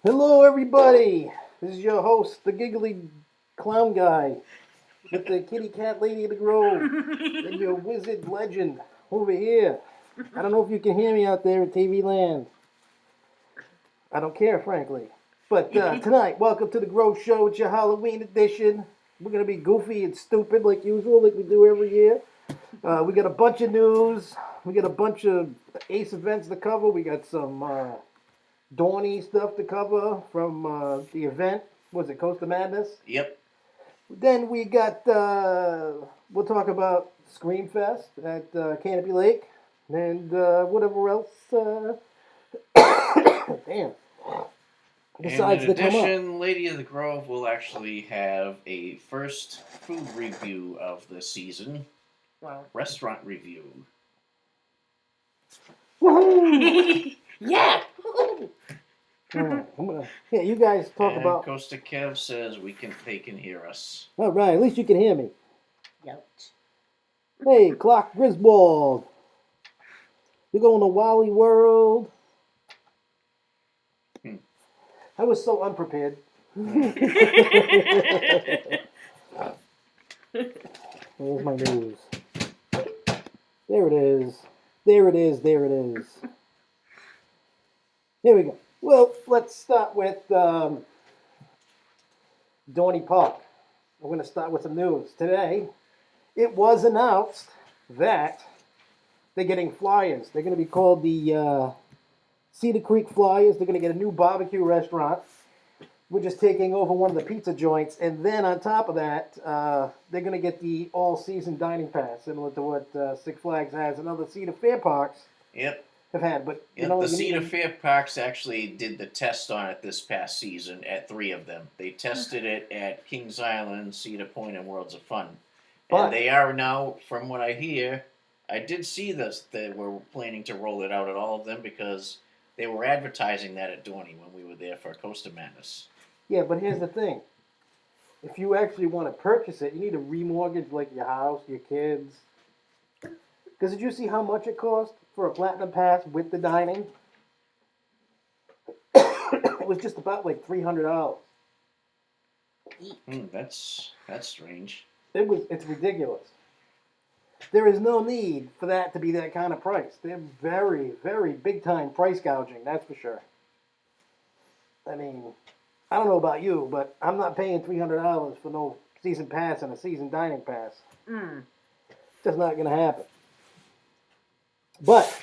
Hello, everybody. This is your host, the giggly clown guy, with the kitty cat lady of the grove, and your wizard legend over here. I don't know if you can hear me out there at TV land. I don't care, frankly. But tonight, welcome to the Grove Show. It's your Halloween edition. We're going to be goofy and stupid like usual, like we do every year. We got a bunch of news. We got a bunch of Ace events to cover. We got some Dorney stuff to cover from the event. Was it Coast of Madness? Yep. Then we got, we'll talk about Screamfest at Canobie Lake. And whatever else. Damn. Besides in the come up. addition, Lady of the Grove will actually have a first food review of the season. Wow. Restaurant review. Woohoo! Yeah! Yeah, you guys talk and about. Costa Kev says they can hear us. All right, at least you can hear me. Youch. Hey, Clock Griswold. You're going to Wally World. I was so unprepared. Here's my news. There it is. There it is. There it is. Here we go. Well, let's start with Dorney Park. I'm going to start with some news. Today, it was announced that they're getting flyers. They're going to be called the Cedar Creek Flyers. They're going to get a new barbecue restaurant. We're just taking over one of the pizza joints. And then on top of that, they're going to get the all-season dining pass, similar to what Six Flags has and other Cedar Fair parks Yep. have had. But Yep. The Cedar Fair parks actually did the test on it this past season at 3 of them. They tested it at Kings Island, Cedar Point, and Worlds of Fun. But And they are now, from what I hear, I did see this. They were planning to roll it out at all of them because they were advertising that at Dorney when we were there for Coast of Madness. yeah, but here's the thing. If you actually want to purchase it, you need to remortgage like your house, your kids. Because did you see how much it cost for a platinum pass with the dining? It was just about like $300. That's strange. It's ridiculous. There is no need for that to be that kind of price. They're very, very big time price gouging, that's for sure. I mean, I don't know about you, but I'm not paying $300 for no season pass and a season dining pass. Just not going to happen. But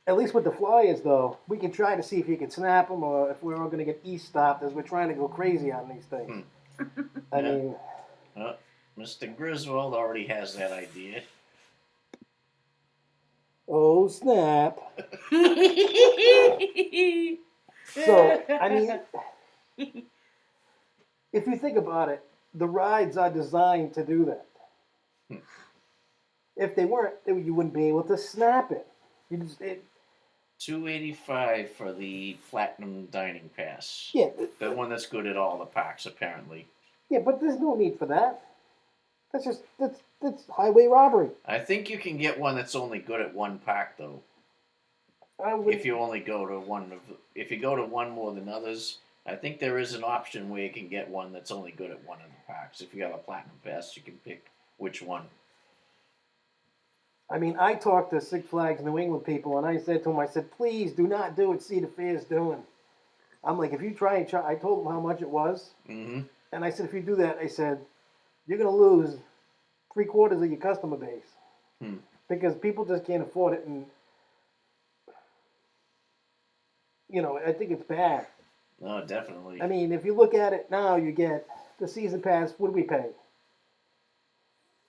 at least with the Flyers, though, we can try to see if you can snap them or if we're all going to get e-stopped as we're trying to go crazy on these things. I mean, Mr. Griswold already has that idea. oh snap. So, I mean, if you think about it, the rides are designed to do that. If they weren't, you wouldn't be able to snap it. $285 for the platinum dining pass. Yeah. The one that's good at all the parks, apparently. Yeah, but there's no need for that. That's highway robbery. I think you can get one that's only good at one park, though. If you only go to one if you go to one more than others, I think there is an option where you can get one that's only good at one of the parks. If you have a platinum pass, you can pick which one. I mean, I talked to Six Flags New England people, and I said to them, I said, please do not do what Cedar Fair's doing. I'm like, if you try and I told them how much it was, and I said, if you do that, I said, you're going to lose 3/4 of your customer base. Because people just can't afford it, and, you know, I think it's bad. No, definitely. I mean, if you look at it now, you get the season pass, what do we pay?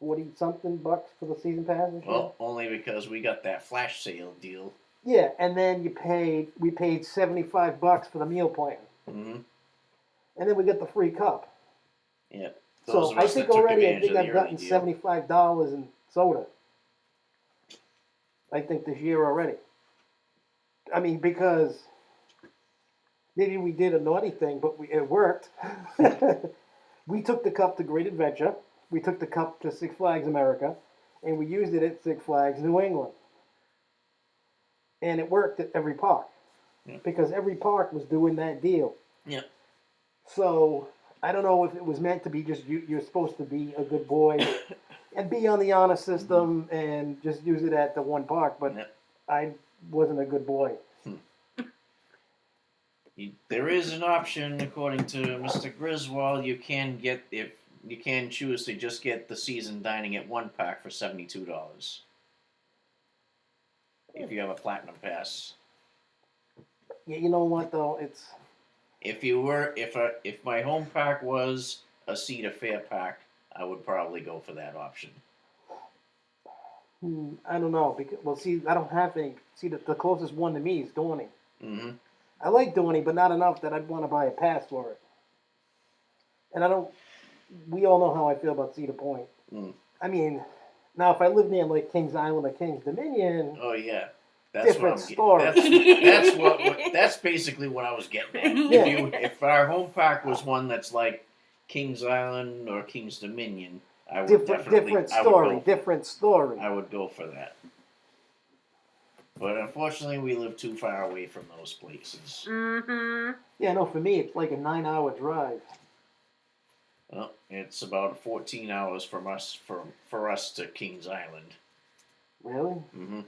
40-something bucks for the season pass? Well, only because we got that flash sale deal. Yeah, and then we paid $75 for the meal plan. And then we get the free cup. Yeah. So I think already I've gotten $75 in soda. I think this year already. I mean, because maybe we did a naughty thing, but it worked. We took the cup to Great Adventure. We took the cup to Six Flags America, and we used it at Six Flags New England. and it worked at every park because every park was doing that deal. Yeah. So I don't know if it was meant to be just you're supposed to be a good boy and be on the honor system and just use it at the one park, but I wasn't a good boy. There is an option, according to Mr. Griswold. You can choose to just get the season dining at one park for $72 if you have a platinum pass. Yeah, you know what though? It's if my home park was a Cedar Fair park, I would probably go for that option. I don't know because see, I don't have any. See, the closest one to me is Dorney. Mm-hmm. I like Dorney, but not enough that I'd want to buy a pass for it. And I don't. We all know how I feel about Cedar Point. I mean, now if I live near like Kings Island or Kings Dominion, oh yeah, different story. That's basically what I was getting at. Yeah. If our home park was one that's like Kings Island or Kings Dominion, I would different story. I would go for that. But unfortunately, we live too far away from those places. Mm-hmm. Yeah, no, for me, it's like a 9-hour drive. Well, it's about 14 hours from us for us to Kings Island. Really? Mm-hmm.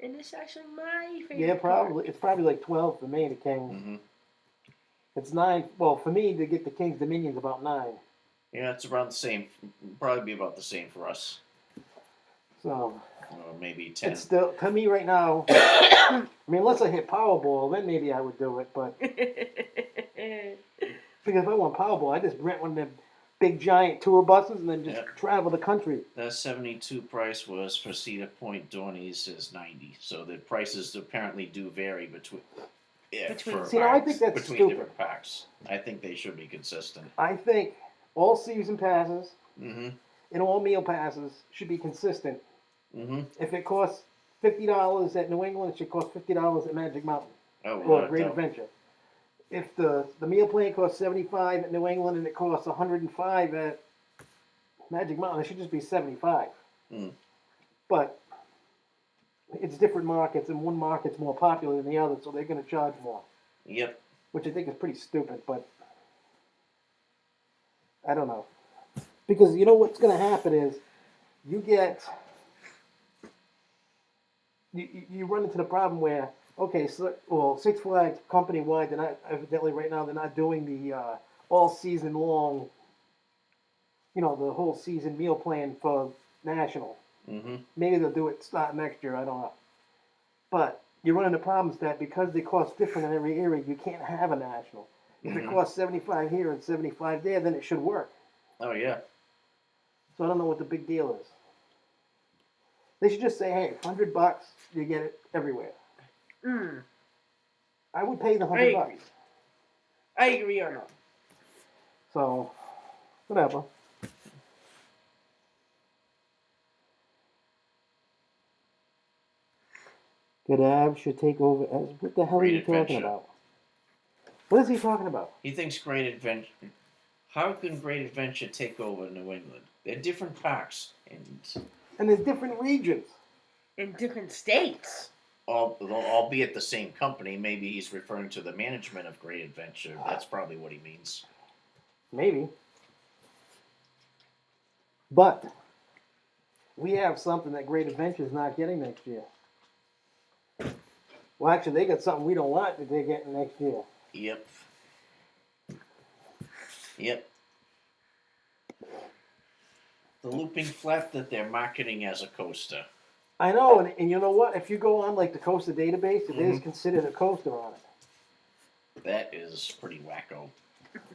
And it's actually my favorite. Yeah, probably. It's probably like 12 for me to Kings. Mm-hmm. It's 9. Well, for me to get to Kings Dominion's about 9. Yeah, it's around the same. Probably be about the same for us. So. Or maybe 10. It's still, to me right now, I mean, unless I hit Powerball, then maybe I would do it. But because if I want Powerball, I just rent one of them big giant tour buses and then just travel the country. That 72 price was for Cedar Point. Dorney's is 90. So the prices apparently do vary between. Yeah, See, now I think that's between stupid. Different packs. I think they should be consistent. I think all season passes Mm-hmm. and all meal passes should be consistent. Mm-hmm. If it costs $50 at New England, it should cost $50 at Magic Mountain or Great Adventure. If the meal plan costs $75 at New England and it costs $105 at Magic Mountain, it should just be $75. But it's different markets, and one market's more popular than the other, so they're going to charge more. Yep. Which I think is pretty stupid, but I don't know. Because you know what's going to happen is you run into the problem where, okay, so, Six Flags company-wide, they're not, evidently right now, they're not doing the all-season long, the whole season meal plan for National. Mm-hmm. Maybe they'll do it start next year, I don't know. But you run into problems that because they cost different in every area, you can't have a National. If it costs $75 here and $75 there, then it should work. Oh, yeah. So I don't know what the big deal is. They should just say, hey, $100, you get it everywhere. I would pay the $100. I agree or not. So, whatever. Gadav should take over as. What the hell are you talking about? What is he talking about? He thinks Great Adventure. How can Great Adventure take over New England? They're different parks, and there's different regions. In different states. Albeit the same company. Maybe he's referring to the management of Great Adventure. That's probably what he means. Maybe. But we have something that Great Adventure is not getting next year. Well, actually, they got something we don't want that they're getting next year. Yep. The looping flat that they're marketing as a coaster. I know, and you know what? If you go on like the coaster database, it is considered a coaster on it. That is pretty wacko.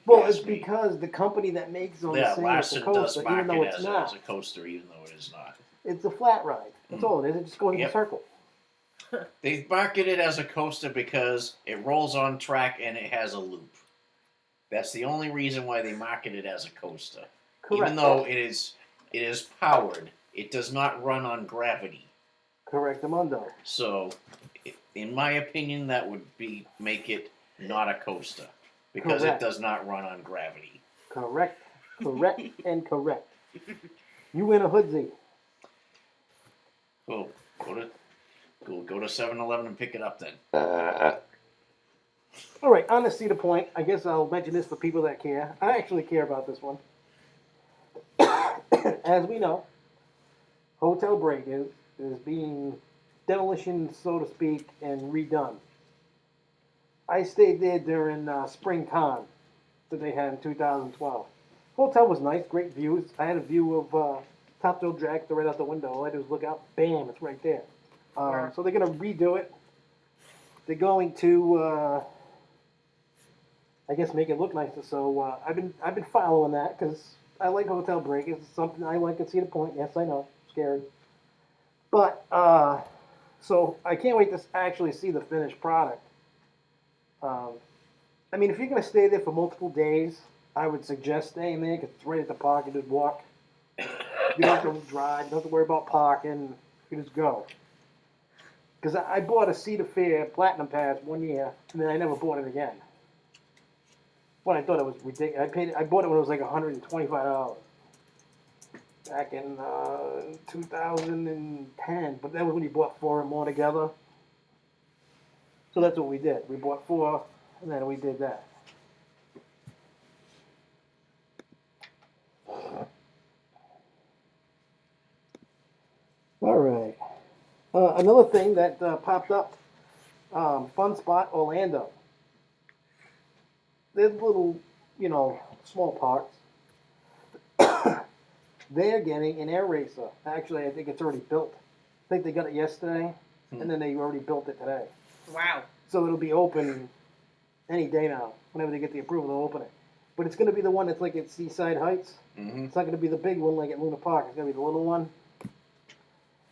Well, it's because the company that makes them saying it's a Larson coaster, does even though market it's as not. a coaster, even though it is not. It's a flat ride. That's all it is. It just goes in a circle. They market it as a coaster because it rolls on track and it has a loop. That's the only reason why they market it as a coaster. Correct. Even though it is powered, it does not run on gravity. Correct, Amundo. So, in my opinion, that would make it not a coaster because it does not run on gravity. Correct, and correct. You win a hoodsie. Oh, Cool. Go to 7-Eleven and pick it up then. All right, on to Cedar Point. I guess I'll mention this for people that care. I actually care about this one. As we know, Hotel Break-In is being demolition, so to speak, and redone. I stayed there during Spring Con that they had in 2012. Hotel was nice, great views. I had a view of Topsail Jack right out the window. All I do is look out, bam, it's right there. So they're going to redo it. They're going to, I guess, make it look nicer. So I've been following that because I like Hotel Break. It's something I like at Cedar Point. Yes, I know, scared. But so I can't wait to actually see the finished product. I mean, if you're going to stay there for multiple days, I would suggest staying there because it's right at the park. You just walk. You don't have to drive. You don't have to worry about parking. You just go. Because I bought a Cedar Fair Platinum Pass 1 year, and then I never bought it again. When I thought it was ridiculous. I bought it when it was like $125 back in 2010. But that was when you bought 4 and more together. So that's what we did. We bought 4, and then we did that. All right. Another thing that popped up, Fun Spot Orlando. There's little, small parks. They're getting an air racer. Actually, I think it's already built. I think they got it yesterday, and then they already built it today. Wow. So it'll be open any day now. Whenever they get the approval, they'll open it. But it's going to be the one that's like at Seaside Heights. Mm-hmm. It's not going to be the big one like at Luna Park. It's going to be the little one.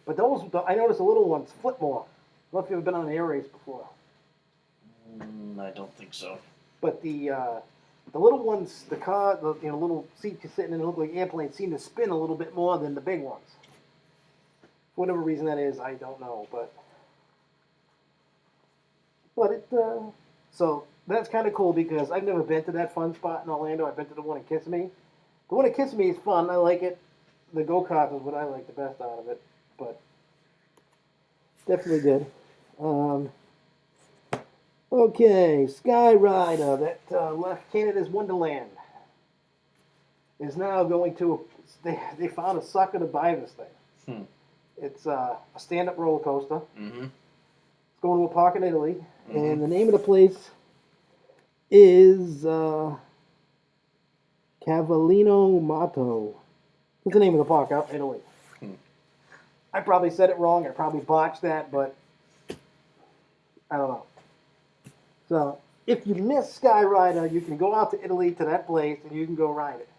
But I noticed the little ones flip more. I don't know if you've ever been on an air race before. I don't think so. But the little ones, the little seats you're sitting in, that look like airplanes, seem to spin a little bit more than the big ones. For whatever reason that is, I don't know. But so that's kind of cool because I've never been to that Fun Spot in Orlando. I've been to the one in Kissimmee. The one in Kissimmee is fun. I like it. The go-kart is what I like the best out of it. But definitely did. Okay, Skyrider that left Canada's Wonderland is now going to. They found a sucker to buy this thing. It's a stand-up roller coaster. Mm-hmm. It's going to a park in Italy, and the name of the place is Cavallino Mato. That's the name of the park out in Italy. I probably said it wrong. I probably botched that, but I don't know. So, if you miss Skyrider, you can go out to Italy to that place and you can go ride it.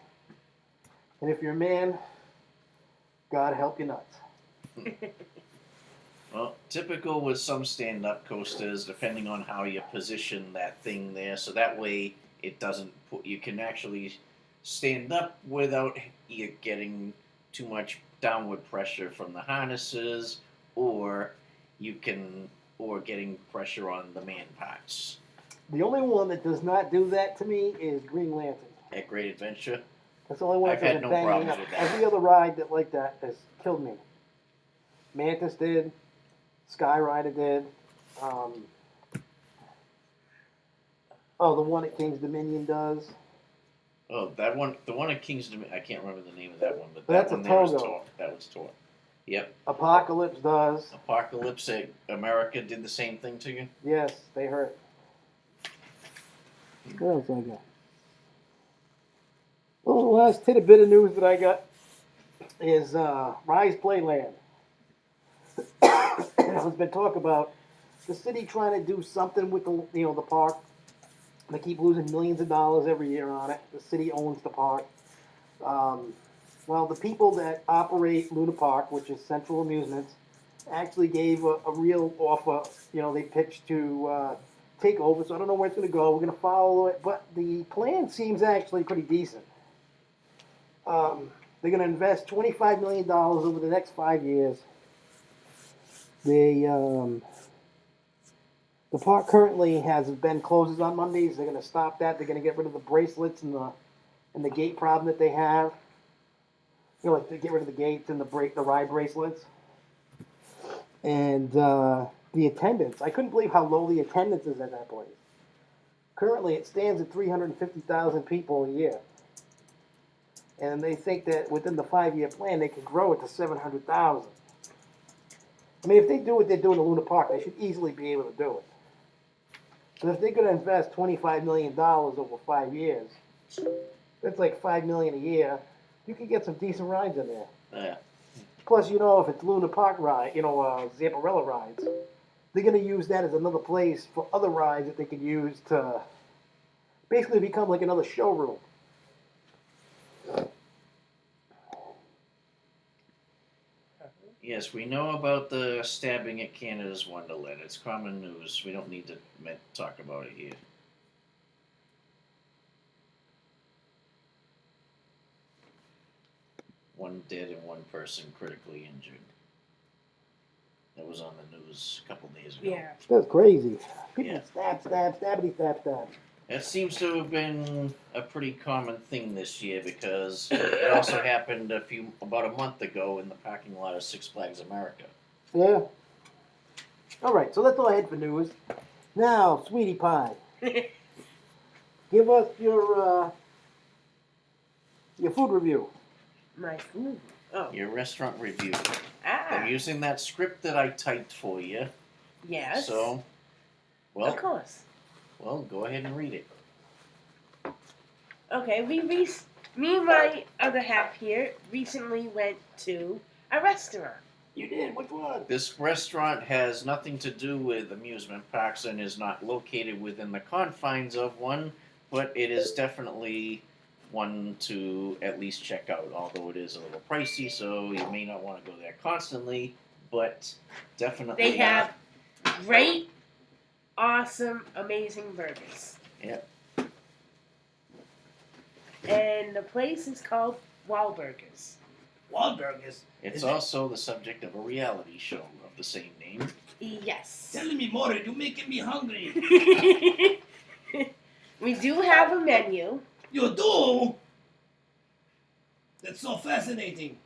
And if you're a man, God help you nuts. Well, typical with some stand-up coasters, depending on how you position that thing there, so that way it doesn't put. You can actually stand up without you getting too much downward pressure from the harnesses, or getting pressure on the man parts. The only one that does not do that to me is Green Lantern. At Great Adventure, That's the only one I've that had doesn't no bang problems up. with that. Every other ride that like that has killed me. Mantis did. Skyrider did. The one at King's Dominion does. Oh, that one, the one at King's Dominion, I can't remember the name of that one, but That's that a one there was Togo. Tor. That was Tor. Yep. Apocalypse does. Apocalypse at America did the same thing to you? Yes, they hurt. What else I got? Well, the last bit of news that I got is Rise Playland. There's been talk about the city trying to do something with the park. They keep losing millions of dollars every year on it. The city owns the park. Well, the people that operate Luna Park, which is Central Amusements, actually gave a real offer. They pitched to take over, so I don't know where it's going to go. We're going to follow it, but the plan seems actually pretty decent. They're going to invest $25 million over the next 5 years. The park currently closes on Mondays. They're going to stop that. They're going to get rid of the bracelets and the gate problem that they have. Like to get rid of the gates and the ride bracelets. And the attendance, I couldn't believe how low the attendance is at that place. Currently, it stands at 350,000 people a year. And they think that within the 5-year plan, they can grow it to 700,000. I mean, if they do what they're doing at Luna Park, they should easily be able to do it. But if they're going to invest $25 million over 5 years, that's like $5 million a year. You can get some decent rides in there. Yeah. Plus, if it's Luna Park ride, Zamparella rides, they're going to use that as another place for other rides that they could use to basically become like another showroom. Yes, we know about the stabbing at Canada's Wonderland. It's common news. We don't need to talk about it here. One dead and one person critically injured. That was on the news a couple days ago. Yeah. That's crazy. People Yeah. stab. That seems to have been a pretty common thing this year because it also happened about a month ago in the parking lot of Six Flags America. Yeah. All right, so that's all I had for news. Now, Sweetie Pie, give us your food review. My food. Oh. Your restaurant review. Ah. I'm using that script that I typed for you. Yes. So, Of course. well, go ahead and read it. Okay, me and my other half here recently went to a restaurant. You did? Which one? This restaurant has nothing to do with amusement parks and is not located within the confines of one, but it is definitely one to at least check out, although it is a little pricey, so you may not want to go there constantly, but definitely... They have great, awesome, amazing burgers. Yep. And the place is called Wahlburgers. Wahlburgers. It's Is it- also the subject of a reality show of the same name. Yes. Telling me more, you're making me hungry. We do have a menu. You do? That's so fascinating.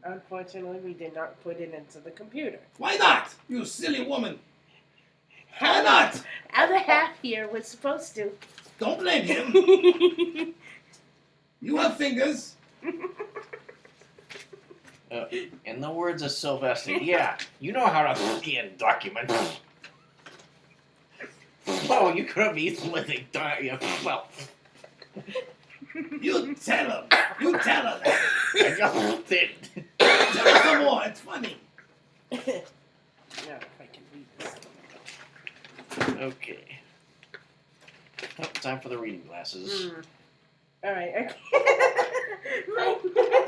Unfortunately, we did not put it into the computer. Why not? You silly woman. Why not? Other half here was supposed to. Don't blame him. You have fingers. In the words of Sylvester, yeah, you know how to scan documents. Oh, you could have eaten with a well, You tell him. You tell her that. I just did. Tell her some more. It's funny. Now, if I can read this. Okay. Oh, time for the reading glasses. Alright, okay.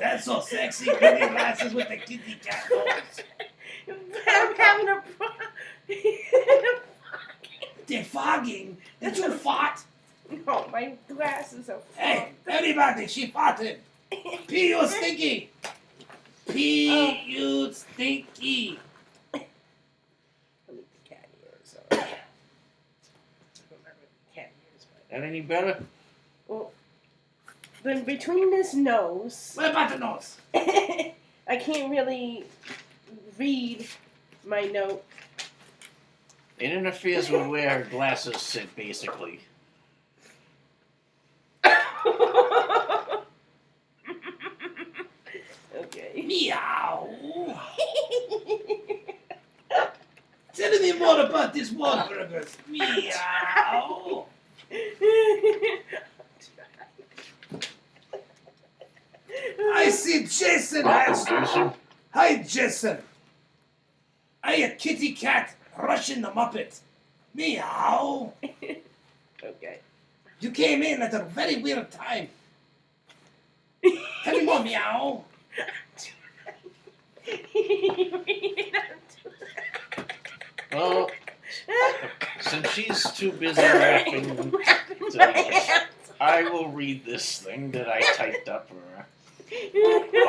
That's so sexy. Reading glasses with the kitty cat nose. I'm having a problem. They're fogging. Did you fart? No, my glasses are Hey, everybody, she farted. Pee, you stinky. Pee, you stinky. Let me the cat ears. I don't remember the cat ears, but... That any better? Well, then between this nose, What about the nose? I can't really read my note. It interferes with where her glasses sit, basically. Okay. Meow. Tell me more about this Wahlburgers. Meow. I see Jason has. Hi, Jason. I a kitty cat rushing the Muppet. Meow. Okay. You came in at a very weird time. Tell me more, meow. Well, since she's too busy rapping, I will read this thing that I typed up for her.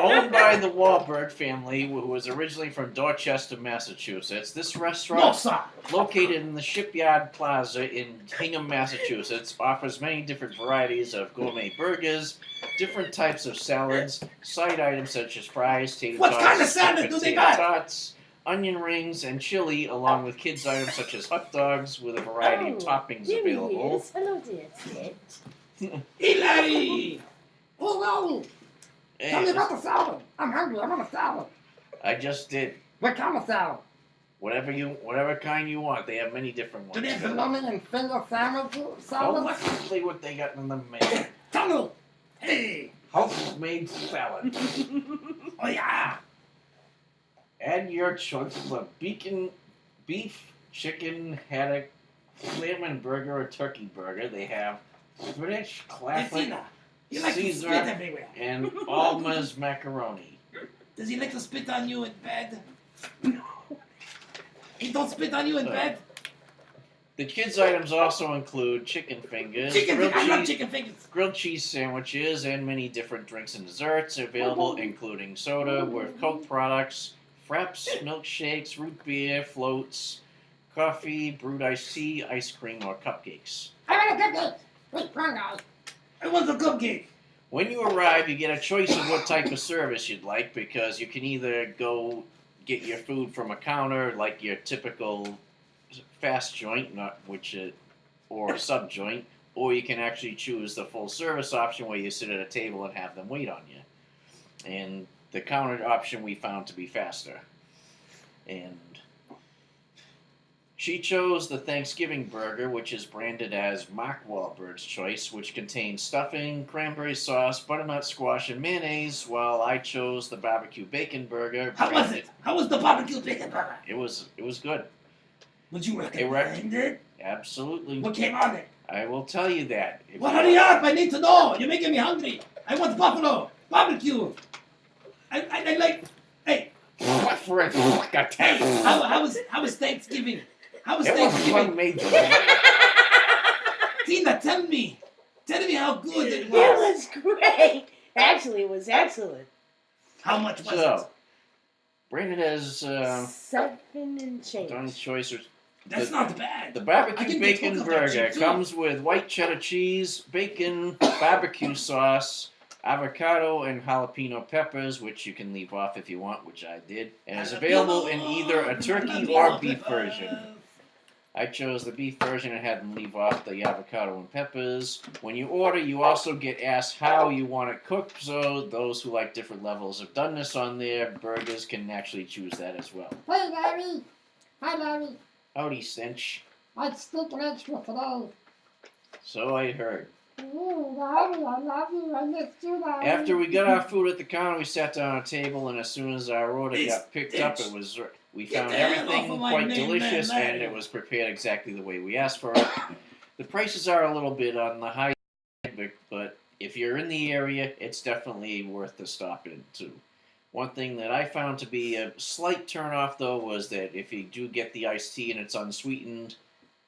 Owned by the Wahlberg family, who was originally from Dorchester, Massachusetts, this restaurant, No, sir. located in the Shipyard Plaza in Hingham, Massachusetts, offers many different varieties of gourmet burgers, different types of salads, side items such as fries, tater What tots, kind of salad sweet do they potato got? tots, onion rings, and chili, along with kids' items such as hot dogs with a variety of toppings There available. he is. Hello there, Sid. Eli! Hello! Tell me Hey, about the salad. I'm hungry. I want a salad. I just did What kind of salad? whatever kind you want. They have many different Do ones. they have lemon and finger salad? Oh, Salad? let's see what they got in the menu. Tell me. Hey. Homemade salad. Oh yeah. Add your choice of beef, chicken, haddock, lemon burger, or turkey burger. They have spinach, classic, Tina, you like to Caesar, spit everywhere. and Alma's macaroni. Does he like to spit on you in bed? No. He don't spit on you in bed? The kids' items also include chicken fingers, I love chicken fingers. grilled cheese sandwiches, and many different drinks and desserts available, including soda with Coke products, fraps, milkshakes, root beer, floats, coffee, brewed iced tea, ice cream, or cupcakes. I want a cupcake. Wait, wrong guy. I want a cupcake. When you arrive, you get a choice of what type of service you'd like, because you can either go get your food from a counter, like your typical fast joint, or sub joint, or you can actually choose the full service option where you sit at a table and have them wait on you. And the counter option we found to be faster. And she chose the Thanksgiving burger, which is branded as Mark Wahlberg's choice, which contains stuffing, cranberry sauce, butternut squash, and mayonnaise, while I chose the barbecue bacon burger. How was it? How was the barbecue bacon burger? It was good. Would you recommend it? Absolutely. What came on it? I will tell you that. Well, hurry up! I need to know. You're making me hungry. I want buffalo barbecue. I like. Hey. What for a taste? How was Thanksgiving? How was It was Thanksgiving? made. Tina, tell me how good it It was. was great. Actually, it was excellent. How much was So, branded as 7 and change. Dorney choice. it? That's not bad. The I barbecue can bacon get Coke of that burger shit, too. comes with white cheddar cheese, bacon, barbecue sauce, avocado, and jalapeno peppers, which you can leave off if you want, which I did, and is available in either a turkey or beef version. I chose the beef version and had them leave off the avocado and peppers. When you order, you also get asked how you want it cooked, so those who like different levels of doneness on their burgers can actually choose that as well. Hey, Larry. Hi, Larry. Howdy, Stench. I'd stick an extra today. So I heard. Ooh, Larry, I love you. I missed you, Larry. After we got our food at the counter, we sat down at a table, and as soon as our order Hey, got picked up, Stench. we Get found the hell off everything of my quite name, delicious, man, and Larry. it was prepared exactly the way we asked for it. The prices are a little bit on the high side, but if you're in the area, it's definitely worth the stop in too. One thing that I found to be a slight turnoff, though, was that if you do get the iced tea and it's unsweetened,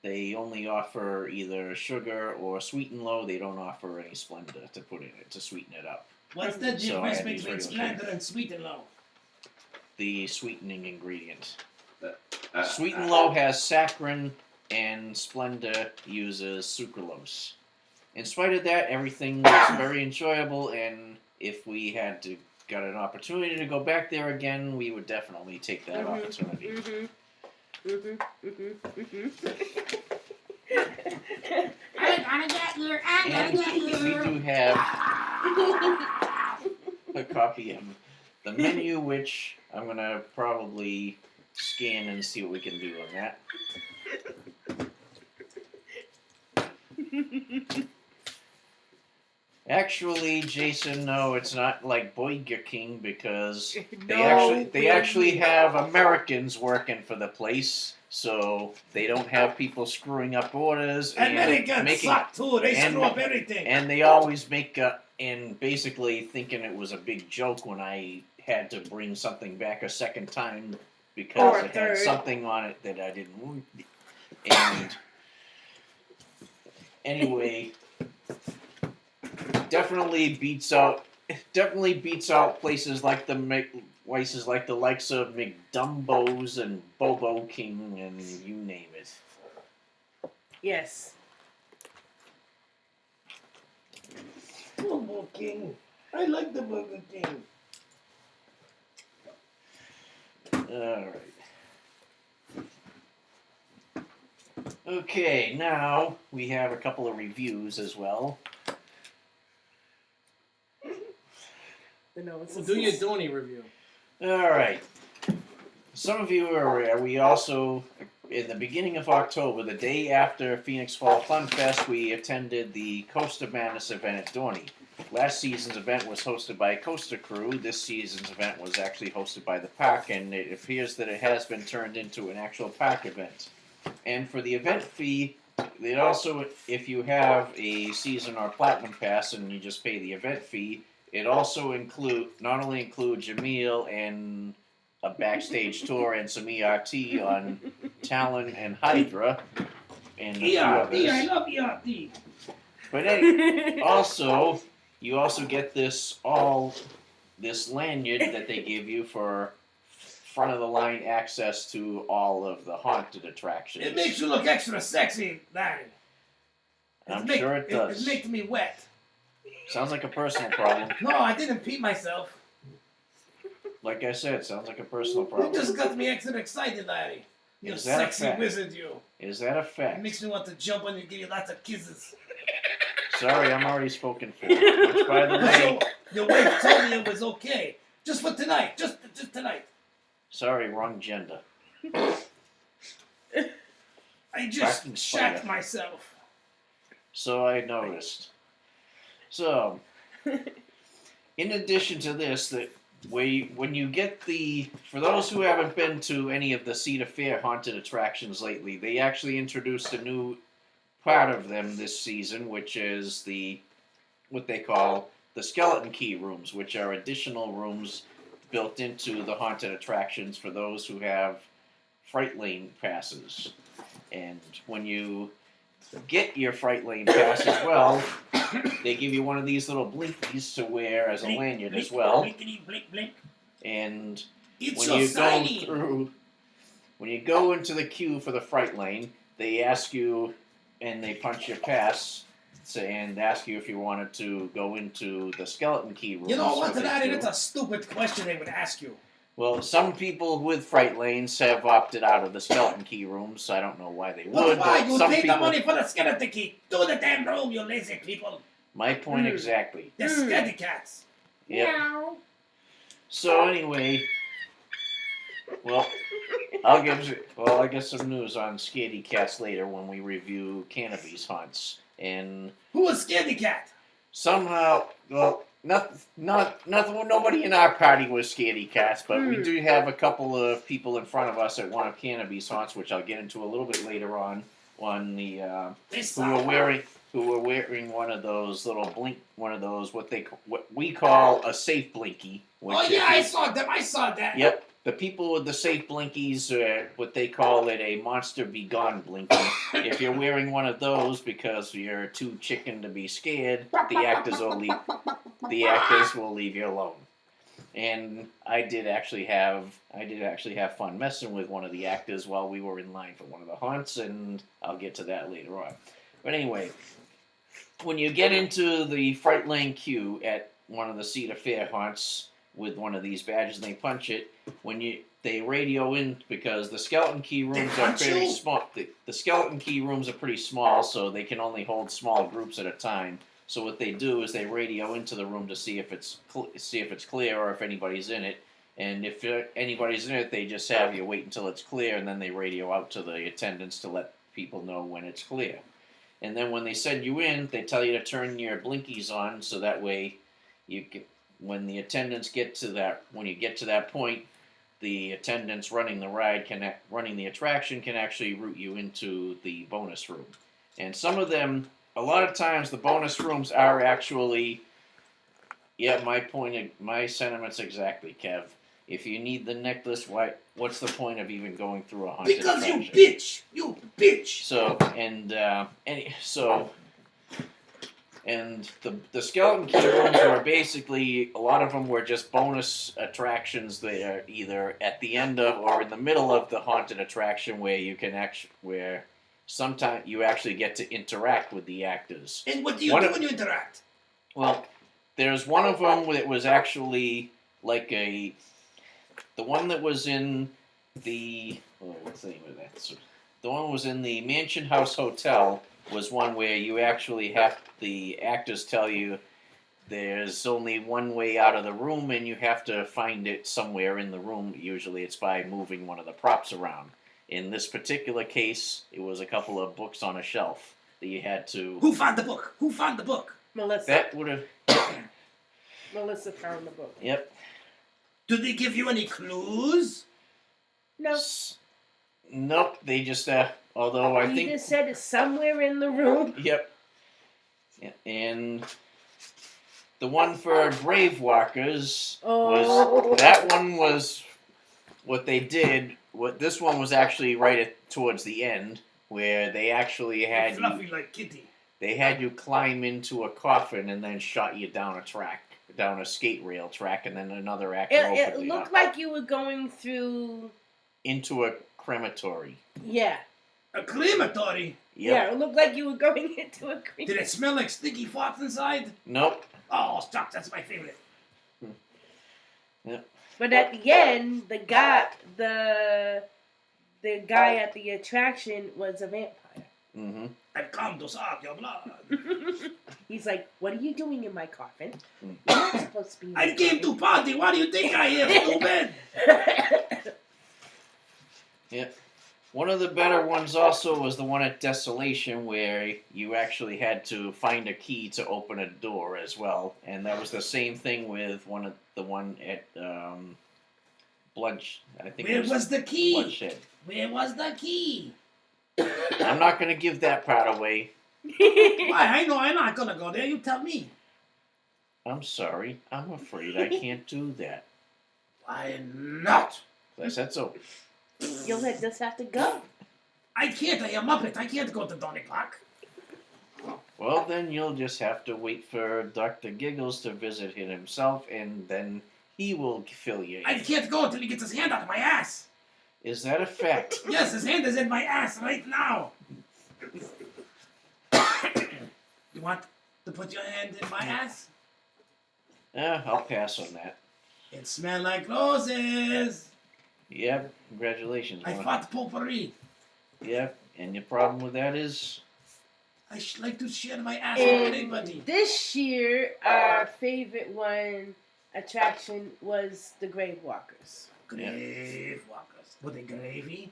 they only offer either sugar or sweet and low. They don't offer any Splenda to put in it to sweeten it up. What's the So I difference had these between regular Splenda and Sweet and Low? The sweetening ingredient. Uh, Sweet and Low has saccharin, and Splenda uses sucralose. In spite of that, everything was very enjoyable, and if we had got an opportunity to go back there again, we would definitely take that opportunity. I'm gonna get you. I'm And gonna get we you. do have a copy of the menu, which I'm going to probably scan and see what we can do on that. Actually, Jason, no, it's not like Burger King, because they actually have Americans working for the place, so they don't have people screwing up orders Americans suck too. They screw up everything. and they always make and basically thinking it was a big joke when I had to bring something back a second time Or because a it had third. something on it that I didn't want. And anyway, definitely beats out places like the likes of McDumbo's and Bobo King and you name it. Yes. Burger King. I like the Burger King. All right. Okay, now we have a couple of reviews as well. Well, do your Dorney review. All right. Some of you are aware, we also, in the beginning of October, the day after Phoenix Fall Fun Fest, we attended the Coast of Madness event at Dorney. Last season's event was hosted by Coaster Crew. This season's event was actually hosted by the park, and it appears that it has been turned into an actual park event. And for the event fee, it also, if you have a season or platinum pass and you just pay the event fee, it also not only includes your meal and a backstage tour and some ERT on Talon and Hydra and a few ERT, others. I love ERT. But also, you also get this lanyard that they give you for front of the line access to all of the haunted attractions. It makes you look extra sexy, Larry. I'm sure it does. It makes me wet. Sounds like a personal problem. No, I didn't pee myself. Like I said, sounds like a personal You problem. just got me extra excited, Larry. You Is that a sexy fact? wizard, you. Is that a It fact? makes me want to jump on you and give you lots of kisses. Sorry, I'm already spoken for. Which, by the way, Your wife told me it was okay. Just for tonight. Just tonight. sorry, wrong gender. I just Fucking shat spider. myself. So I noticed. So, in addition to this, when you get for those who haven't been to any of the Cedar Fair haunted attractions lately, they actually introduced a new part of them this season, which is what they call the skeleton key rooms, which are additional rooms built into the haunted attractions for those who have Fright Lane passes. And when you get your Fright Lane pass as well, they give you one of these little blinkies to wear as a lanyard as well. Blinkety, blink, blink. And It's when so you shiny. when you go into the queue for the Fright Lane, they ask you, and they punch your pass and ask you if you wanted to go into the skeleton key rooms. You know what, they Larry? do. That's a stupid question they would ask you. Well, some people with Fright Lanes have opted out of the skeleton key rooms. I don't know why they Well, would. why? But You some paid people, the money for the skeleton key. Do the damn room, you lazy people. My point exactly. They're scaredy cats. Yep. Meow. So anyway, well, I get some news on Scaredy Cats later when we review Canobie's haunts. And Who was scaredy cat? somehow, well, nobody in our party was Scaredy Cats, but we do have a couple of people in front of us at one of Canobie's haunts, which I'll get into a little bit later on the who were wearing one of those what we call a safe blinky. Which Oh yeah, I saw them. I saw that. Yep. The people with the safe blinkies are what they call it a monster be gone blinky. If you're wearing one of those because you're too chicken to be scared, the actors will leave you alone. And I did actually have fun messing with one of the actors while we were in line for one of the haunts, and I'll get to that later on. But anyway, when you get into the Fright Lane queue at one of the Cedar Fair haunts with one of these badges and they punch it, they radio in because the skeleton key rooms are very small. The skeleton key rooms are pretty small, so they can only hold small groups at a time. So what they do is they radio into the room to see if it's clear or if anybody's in it. And if anybody's in it, they just have you wait until it's clear, and then they radio out to the attendants to let people know when it's clear. And then when they send you in, they tell you to turn your blinkies on, so that way you can. When the attendants when you get to that point, the attendants running the attraction can actually route you into the bonus room. And some of them, a lot of times, the bonus rooms are actually, my sentiments exactly, Kev. If you need the necklace, what's the point of even going through a haunted attraction? Because you bitch. And the skeleton key rooms were basically, a lot of them were just bonus attractions that are either at the end of or in the middle of the haunted attraction where sometimes you actually get to interact with the actors. And what do you do when you interact? Well, there's one of them that was actually like the one that was in the, what's the name of that? The one was in the Mansion House Hotel. Was one where you actually have the actors tell you there's only one way out of the room, and you have to find it somewhere in the room. Usually, it's by moving one of the props around. In this particular case, it was a couple of books on a shelf that you had to. Who found the book? Who found the book? Melissa. That would have. Melissa found the book. Yep. Did they give you any clues? No. Nope. They just. Although I You think. just said it's somewhere in the room. Yep. And the one for grave walkers was that one was what they did. What this one was actually towards the end, where they actually had Fluffy like Kitty. they had you climb into a coffin and then shot you down a skate rail track, and then another actor It opened looked up like you were going through. into a crematory. Yeah. A crematory? Yep. Yeah, it looked like you were going into a cream. Did it smell like sticky farts inside? Nope. Oh, stop! That's my favorite. Yep. But at the end, the guy at the attraction was a vampire. Mm-hmm. I've come to suck your blood. He's like, "What are you doing in my coffin? Mm. You're not supposed to be." In I my came to party. What do you think I am, stupid? Yep. One of the better ones also was the one at Desolation, where you actually had to find a key to open a door as well, and that was the same thing with the one at Bloodshed. I think. Where was the key? Bloodshed. Where was the key? I'm not going to give that part away. Why? I know I'm not gonna go there. You tell me. I'm sorry. I'm afraid I can't do that. Why not? I said so. You'll just have to go. I can't. I am Muppet. I can't go to Dorney Park. Well, then you'll just have to wait for Dr. Gigglez to visit him himself, and then he will fill you in. I can't go until he gets his hand out of my ass. Is that a fact? Yes, his hand is in my ass right now. You want to put your hand in my ass? I'll pass on that. It smells like roses. Yep, congratulations. I Mona. fought potpourri. Yep, and your problem with that is? I like to share my ass with And anybody. this year, our favorite attraction was the Grave Walkers. Grave walkers. Were they gravy?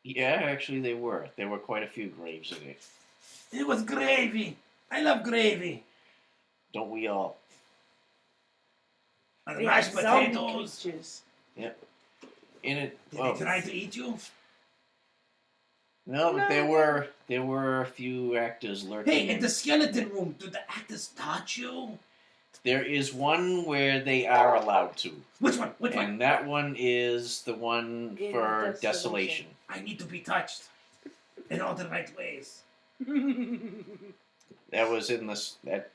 Yeah, actually they were. There were quite a few graves in it. It was gravy. I love gravy. Don't we all? And They mashed had zombie potatoes. creatures. In it, Did well, they try to eat you? no, but No. there were a few actors lurking. Hey, in the skeleton room, do the actors touch you? There is one where they are allowed to. Which one? Which one? And that one is the one In for Desolation. Desolation. I need to be touched in all the right ways. That was in this. That.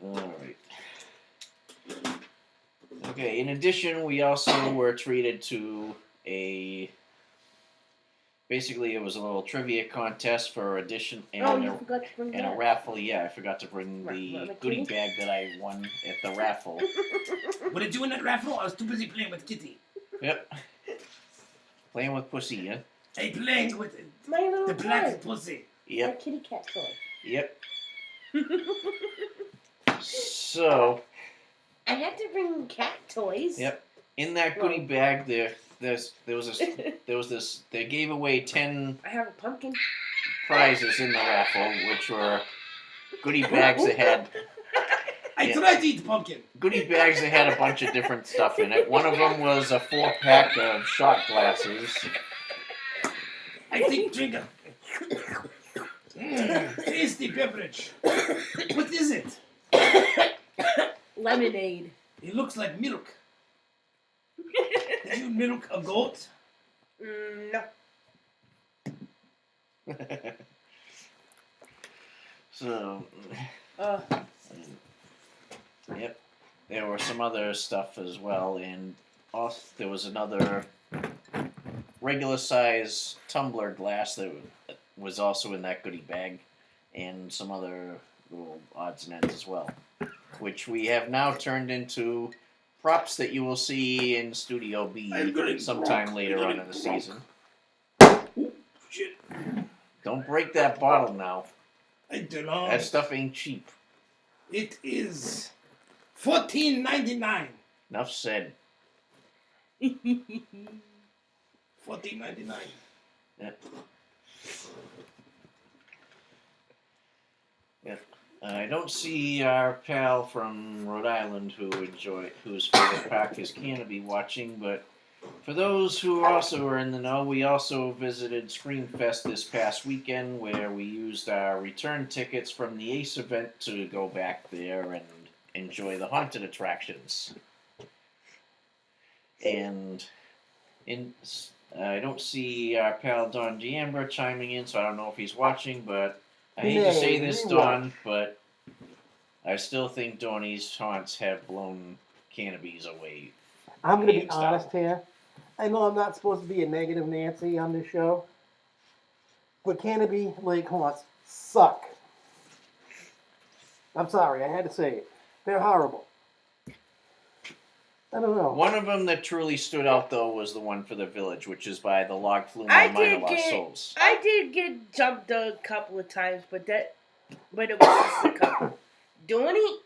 Alright. Okay, in addition, we also were treated to a. Basically, it was a little trivia contest for addition and, Oh, you forgot to bring and a that. raffle. Yeah, I forgot to bring Right, the like goodie Kitty? bag that I won at the raffle. What did you win that raffle? I was too busy playing with Kitty. Yep. Playing with pussy, yeah? Hey, playing with My little the black toy. pussy. My Yep. kitty cat toy. Yep. So, I had to bring cat toys. yep. In that goodie bag, there was this. They gave away 10 I have a pumpkin. prizes in the raffle, which were goodie bags that had I Yeah. tried to eat pumpkin. goodie bags that had a bunch of different stuff in it. One of them was a 4-pack of shot glasses. I think drink a tasty beverage. What is it? Lemonade. It looks like milk. Did you milk a goat? No. So, Uh, yep. There were some other stuff as well, and also there was another regular size tumbler glass that was also in that goodie bag, and some other little odds and ends as well, which we have now turned into props that you will see in Studio B sometime later on in the season. Shit. Don't break that bottle now. I don't know. That stuff ain't cheap. It is $14.99. Enough said. $14.99. Yep. Yep. I don't see our pal from Rhode Island whose favorite park is Canobie watching, but for those who also are in the know, we also visited Screamfest this past weekend where we used our return tickets from the Ace event to go back there and enjoy the haunted attractions. And I don't see our pal Don Giambra chiming in, so I don't know if he's watching, but I hate to say this, Don, but I still think Dorney's haunts have blown Canobie's away. I'm going to be honest here. I know I'm not supposed to be a negative Nancy on this show, but Canobie Lake haunts suck. I'm sorry, I had to say it. They're horrible. I don't know. One of them that truly stood out, though, was the one for the village, which is by the Log Flume on Mine of Lost Souls. I did get jumped a couple of times, but it was just a couple. Dorney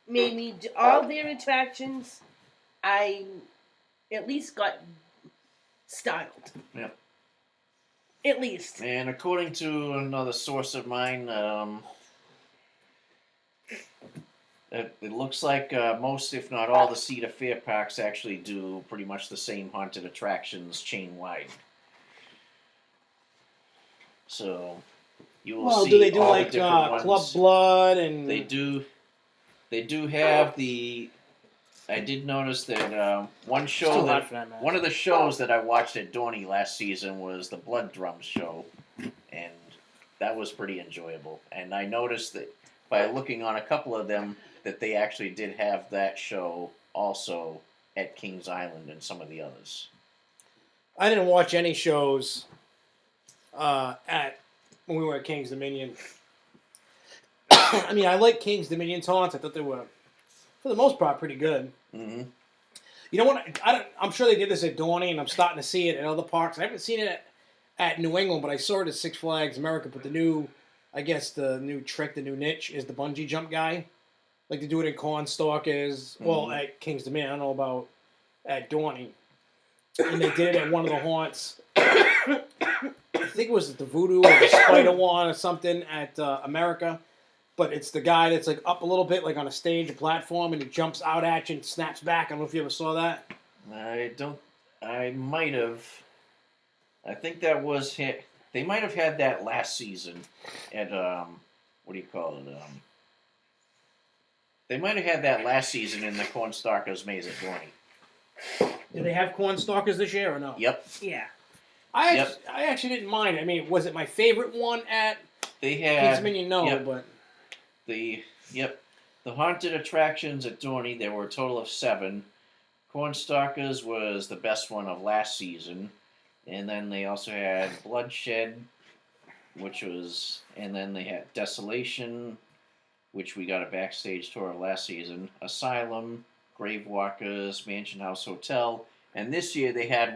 made me all their attractions. I at least got styled. Yep. At least. And according to another source of mine, it looks like most, if not all, the Cedar Fair parks actually do pretty much the same haunted attractions chain-wide. So you will see do they do all like the different ones. Club Blood and? They do have the. I did notice that one of the shows that I watched at Dorney last season was the Blood Drums show, and that was pretty enjoyable. And I noticed that by looking on a couple of them that they actually did have that show also at Kings Island and some of the others. I didn't watch any shows when we were at King's Dominion. I mean, I like King's Dominion haunts. I thought they were, for the most part, pretty good. Mm-hmm. You know what? I'm sure they did this at Dorney, and I'm starting to see it at other parks. I haven't seen it at New England, but I saw it at Six Flags America. But the new niche is the bungee jump guy. Like they do it in Cornstalkers. Well, at King's Dominion. I don't know about at Dorney. And they did it at one of the haunts. I think it was the Voodoo or the Spider one or something at America. But it's the guy that's like up a little bit, like on a stage, a platform, and he jumps out at you and snaps back. I don't know if you ever saw that. I might have. I think that was hit. They might have had that last season at what do you call it? They might have had that last season in the Cornstalkers Maze at Dorney. Did they have Cornstalkers this year or no? Yep. Yeah. I actually didn't mind. I mean, was it my favorite one at King's Dominion? No, but the haunted attractions at Dorney, there were a total of 7. Cornstalkers was the best one of last season, and then they also had Bloodshed, and then they had Desolation, which we got a backstage tour of last season, Asylum, Gravewalkers, Mansion House Hotel, and this year they had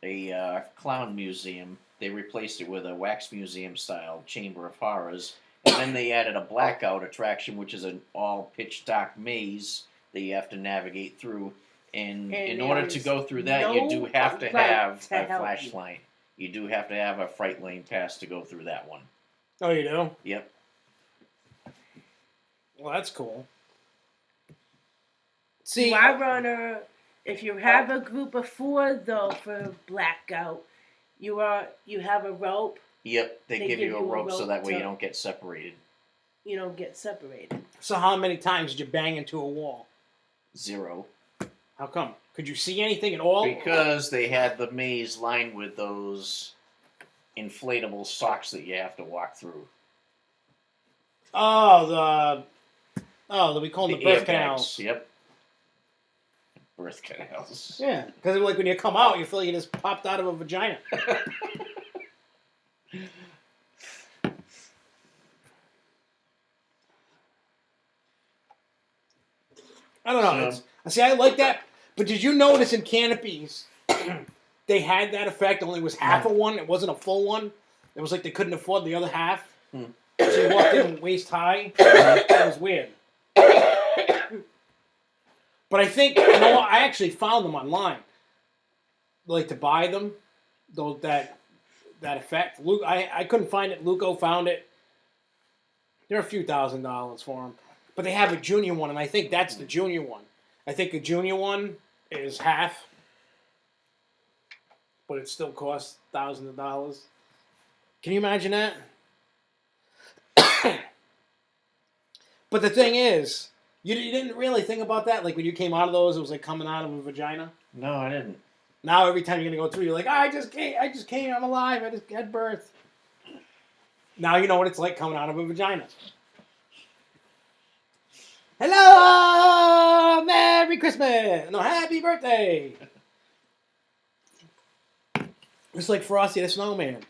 a clown museum. They replaced it with a wax museum style Chamber of Horrors, and then they added a blackout attraction, which is an all pitch dark maze that you have to navigate through. And in order to go through that, you do have to have a flashlight. You do have to have a Fright Lane pass to go through that one. Oh, you do? Yep. Well, that's cool. See, my runner, if you have a group of 4, though, for blackout, you have a rope. Yep, they give you a rope so that way you don't get separated. You don't get separated. So how many times did you bang into a wall? 0. How come? Could you see anything at all? Because they had the maze lined with those inflatable socks that you have to walk through. We call them the birth canals. Yep. Birth canals. Yeah, because like when you come out, you feel like you just popped out of a vagina. I don't know. See, I like that. But did you notice in Canopies, they had that effect, only it was half of one. It wasn't a full one. It was like they couldn't afford the other half. So you walked in waist high. That was weird. But I think, I actually found them online. Like to buy them, that effect. Luke, I couldn't find it. Luco found it. They're a few $1,000s for them. But they have a junior one, and I think that's the junior one. I think the junior one is half. But it still costs thousands of dollars. Can you imagine that? But the thing is, you didn't really think about that? Like when you came out of those, it was like coming out of a vagina? No, I didn't. Now every time you're going to go through, you're like, I just came, I'm alive, I just had birth. Now you know what it's like coming out of a vagina. Hello! Merry Christmas! No, happy birthday! It's like Frosty the Snowman.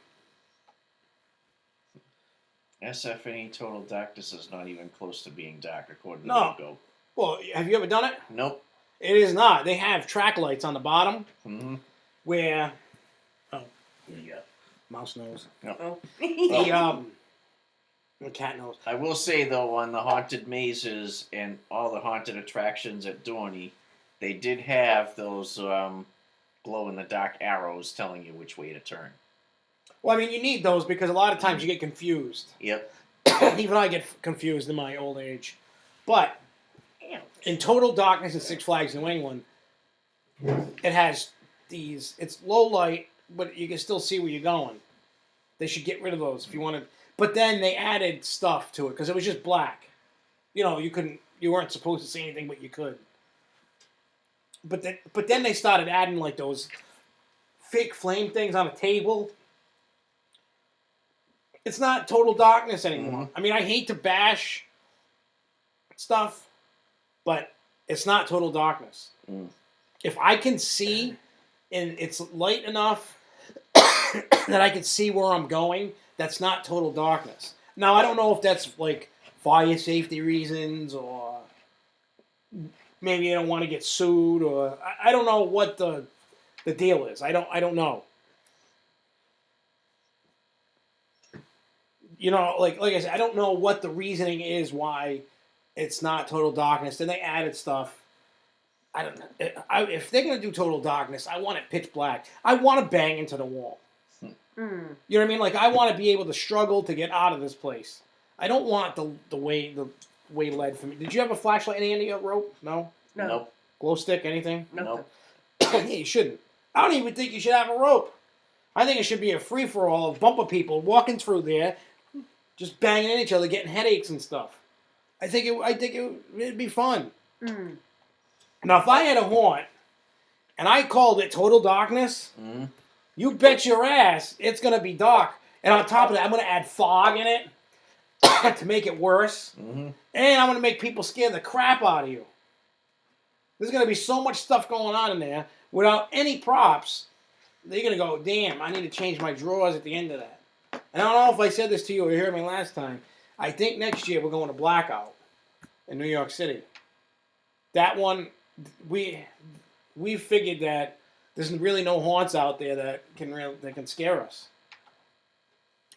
SFNE Total Darkness is not even close to being dark, according to No. Logo. Well, have you ever done it? Nope. It is not. They have track lights on the bottom where... Oh, here you go. Mouse nose. No. The cat nose. I will say, though, on the haunted mazes and all the haunted attractions at Dorney, they did have those glow-in-the-dark arrows telling you which way to turn. Well, I mean, you need those because a lot of times you get confused. Yep. Even I get confused in my old age. But in Total Darkness at Six Flags New England, it has these... It's low light, but you can still see where you're going. They should get rid of those if you want to... But then they added stuff to it because it was just black. You know, you weren't supposed to see anything, but you could. But then they started adding like those fake flame things on a table. It's not Total Darkness anymore. I mean, I hate to bash stuff, but it's not Total Darkness. If I can see and it's light enough that I can see where I'm going, that's not Total Darkness. Now, I don't know if that's like fire safety reasons or maybe you don't want to get sued or I don't know what the deal is. I don't know. You know, like I said, I don't know what the reasoning is why it's not Total Darkness. Then they added stuff. I don't know. If they're going to do Total Darkness, I want it pitch black. I want to bang into the wall. You know what I mean? Like, I want to be able to struggle to get out of this place. I don't want the way led for me. Did you have a flashlight in the end of your rope? No? No. Nope. Glow stick? Anything? Nope. Yeah, you shouldn't. I don't even think you should have a rope. I think it should be a free-for-all of bumper people walking through there, just banging in each other, getting headaches and stuff. I think it'd be fun. Now, if I had a haunt, and I called it Total Darkness, you bet your ass it's going to be dark. And on top of that, I'm going to add fog in it to make it worse. And I'm going to make people scare the crap out of you. There's going to be so much stuff going on in there without any props. They're going to go, damn, I need to change my drawers at the end of that. And I don't know if I said this to you or you heard me last time. I think next year we're going to Blackout in New York City. That one, we figured that there's really no haunts out there that can scare us.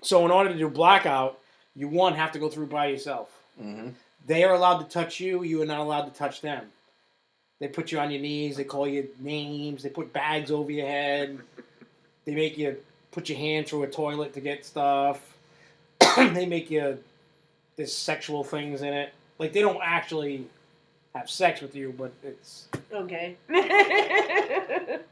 So in order to do Blackout, you have to go through by yourself. They are allowed to touch you. You are not allowed to touch them. They put you on your knees. They call you names. They put bags over your head. They make you put your hand through a toilet to get stuff. They make you... There's sexual things in it. Like, they don't actually have sex with you, but it's... Okay.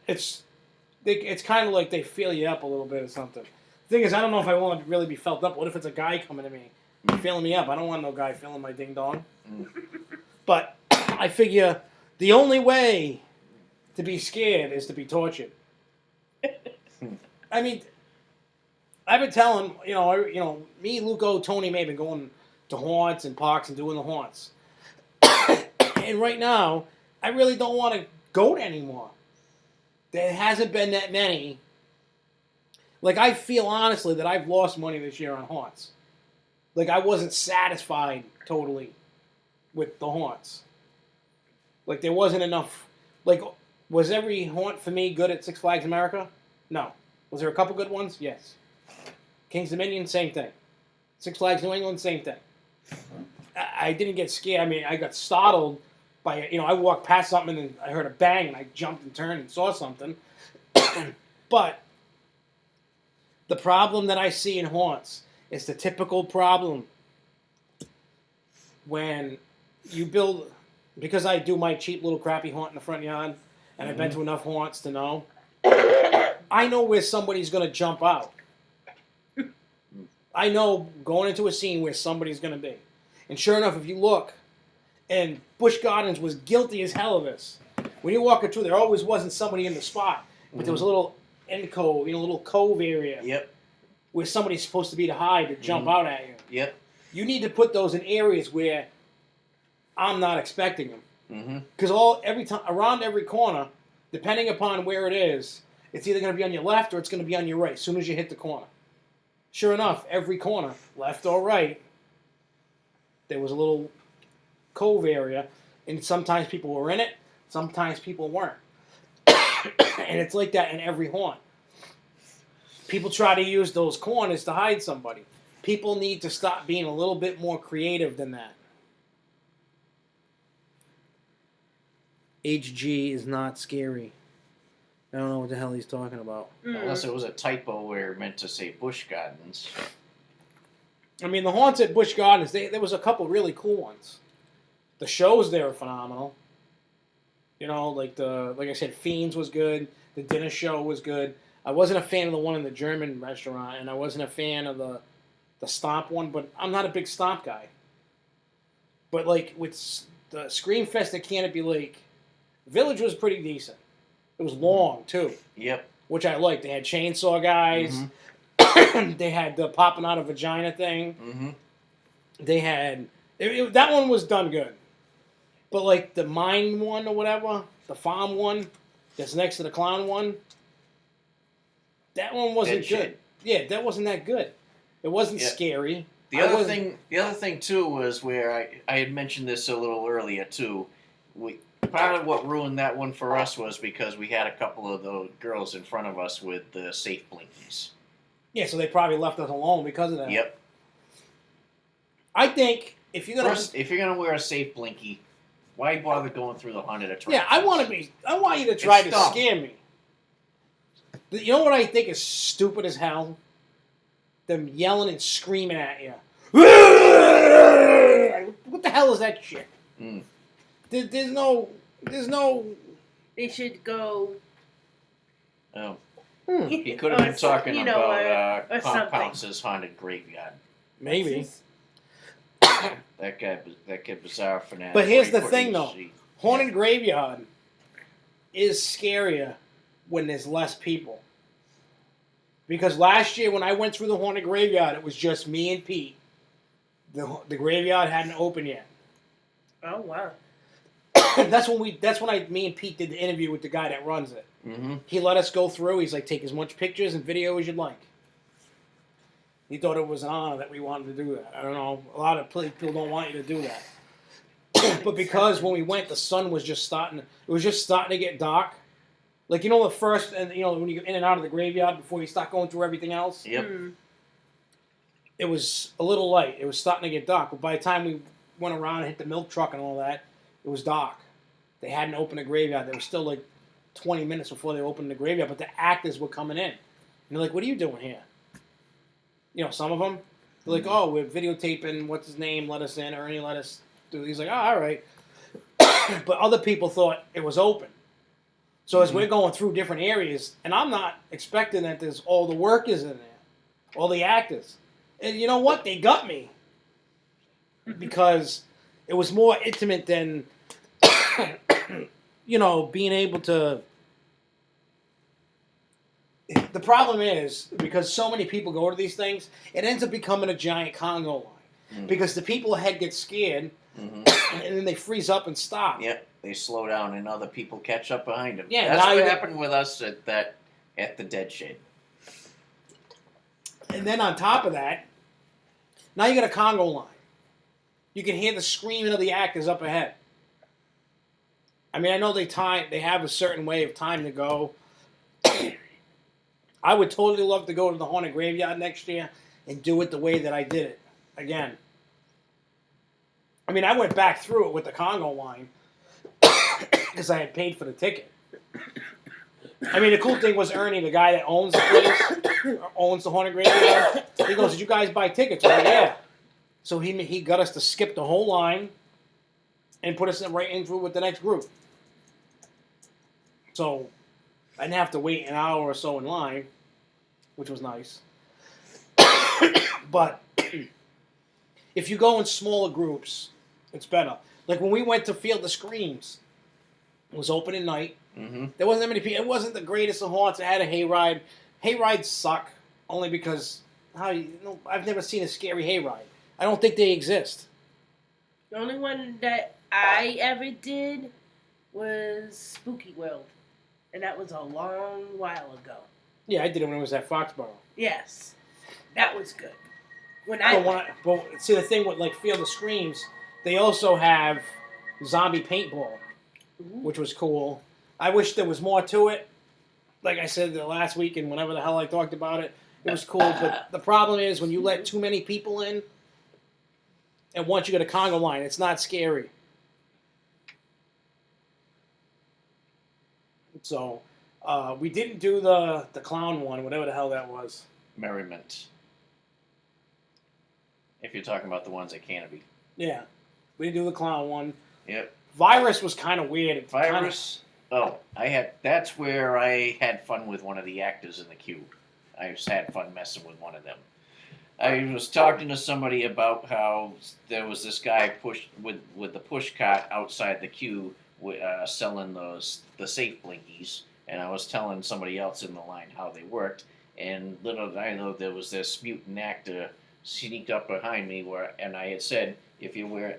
It's kind of like they feel you up a little bit or something. The thing is, I don't know if I want to really be felt up. What if it's a guy coming to me, feeling me up? I don't want no guy feeling my ding dong. But I figure the only way to be scared is to be tortured. I mean, I've been telling me, Luco, Tony may have been going to haunts and parks and doing the haunts. And right now, I really don't want to go to anymore. There hasn't been that many. Like, I feel honestly that I've lost money this year on haunts. Like, I wasn't satisfied totally with the haunts. Like, there wasn't enough. Like, was every haunt for me good at Six Flags America? No. Was there a couple good ones? Yes. Kings Dominion, same thing. Six Flags New England, same thing. I didn't get scared. I mean, I got startled by, I walked past something and I heard a bang and I jumped and turned and saw something. But the problem that I see in haunts is the typical problem when you build, because I do my cheap little crappy haunt in the front yard, and I've been to enough haunts to know, I know where somebody's going to jump out. I know going into a scene where somebody's going to be. And sure enough, if you look, and Busch Gardens was guilty as hell of this. When you're walking through, there always wasn't somebody in the spot, but there was a little end cove, little cove area. Yep. Where somebody's supposed to be to hide to jump out at you. Yep. You need to put those in areas where I'm not expecting them. Because around every corner, depending upon where it is, it's either going to be on your left or it's going to be on your right as soon as you hit the corner. Sure enough, every corner, left or right, there was a little cove area, and sometimes people were in it, sometimes people weren't. And it's like that in every haunt. People try to use those corners to hide somebody. People need to stop being a little bit more creative than that. HG is not scary. I don't know what the hell he's talking about. Unless it was a typo where it meant to say Busch Gardens. I mean, the haunts at Busch Gardens, there was a couple really cool ones. The shows there are phenomenal. Like I said, Fiends was good. The dinner show was good. I wasn't a fan of the one in the German restaurant, and I wasn't a fan of the Stomp one, but I'm not a big Stomp guy. But like with the Screamfest at Canobie Lake, Village was pretty decent. It was long too. Yep. Which I liked. They had chainsaw guys. They had the popping out of vagina thing. They had that one was done good. But like the mine one or whatever, the farm one that's next to the clown one, that one wasn't good. Yeah, that wasn't that good. It wasn't scary. The other thing too was where I had mentioned this a little earlier too. Part of what ruined that one for us was because we had a couple of those girls in front of us with the safe blinkies. Yeah, so they probably left us alone because of that. Yep. I think if you're gonna wear a safe blinky, why bother going through the haunted attractions? Yeah, I want you to try to scare me. You know what I think is stupid as hell? Them yelling and screaming at you. What the hell is that shit? There's no. They should go. Oh. He could have been talking about Compounce's haunted graveyard. Maybe. That guy bizarre fanatic. But here's the thing, though. Haunted graveyard is scarier when there's less people. Because last year when I went through the haunted graveyard, it was just me and Pete. The graveyard hadn't opened yet. Oh wow. That's when me and Pete did the interview with the guy that runs it. He let us go through. He's like, take as much pictures and video as you'd like. He thought it was an honor that we wanted to do that. I don't know. A lot of people don't want you to do that. But because when we went, the sun was just starting. It was just starting to get dark. Like, the first, and when you get in and out of the graveyard before you start going through everything else. Yep. It was a little light. It was starting to get dark. But by the time we went around and hit the milk truck and all that, it was dark. They hadn't opened the graveyard. There was still like 20 minutes before they opened the graveyard, but the actors were coming in. And they're like, what are you doing here? Some of them, they're like, oh, we're videotaping, what's his name, let us in, Ernie let us do it. He's like, oh, all right. But other people thought it was open. So as we're going through different areas, and I'm not expecting that there's all the workers in there, all the actors. And you know what? They got me. Because it was more intimate than, being able to... The problem is, because so many people go to these things, it ends up becoming a giant Congo line. Because the people ahead get scared, and then they freeze up and stop. Yep, they slow down, and other people catch up behind them. Yeah, that's what happened with us at the Dead Shed. And then on top of that, now you got a Congo line. You can hear the screaming of the actors up ahead. I mean, I know they have a certain way of time to go. I would totally love to go to the Haunted Graveyard next year and do it the way that I did it again. I mean, I went back through it with the Congo line because I had paid for the ticket. I mean, the cool thing was Ernie, the guy that owns the place, owns the Haunted Graveyard. He goes, "Did you guys buy tickets?" Well, yeah. So he got us to skip the whole line and put us right in through with the next group. So I didn't have to wait an hour or so in line, which was nice. But if you go in smaller groups, it's better. Like when we went to Field of Screams, it was open at night. Mm-hmm. There wasn't that many people. It wasn't the greatest of haunts. It had a hayride. Hayrides suck only because I've never seen a scary hayride. I don't think they exist. The only one that I ever did was Spooky World, and that was a long while ago. Yeah, I did it when it was at Foxborough. Yes, that was good. But see, the thing with like Field of Screams, they also have zombie paintball, which was cool. I wish there was more to it. Like I said the last week and whenever the hell I talked about it, it was cool. But the problem is when you let too many people in, and once you get a Congo line, it's not scary. So we didn't do the clown one, whatever the hell that was. Merriment. If you're talking about the ones at Canobie. Yeah, we didn't do the clown one. Yep. Virus was kind of weird. Virus. Oh, that's where I had fun with one of the actors in the queue. I just had fun messing with one of them. I was talking to somebody about how there was this guy pushed with the push cart outside the queue, selling the safe blinkies, and I was telling somebody else in the line how they worked, and little did I know there was this mutant actor sneaked up behind me and I had said, if you wear,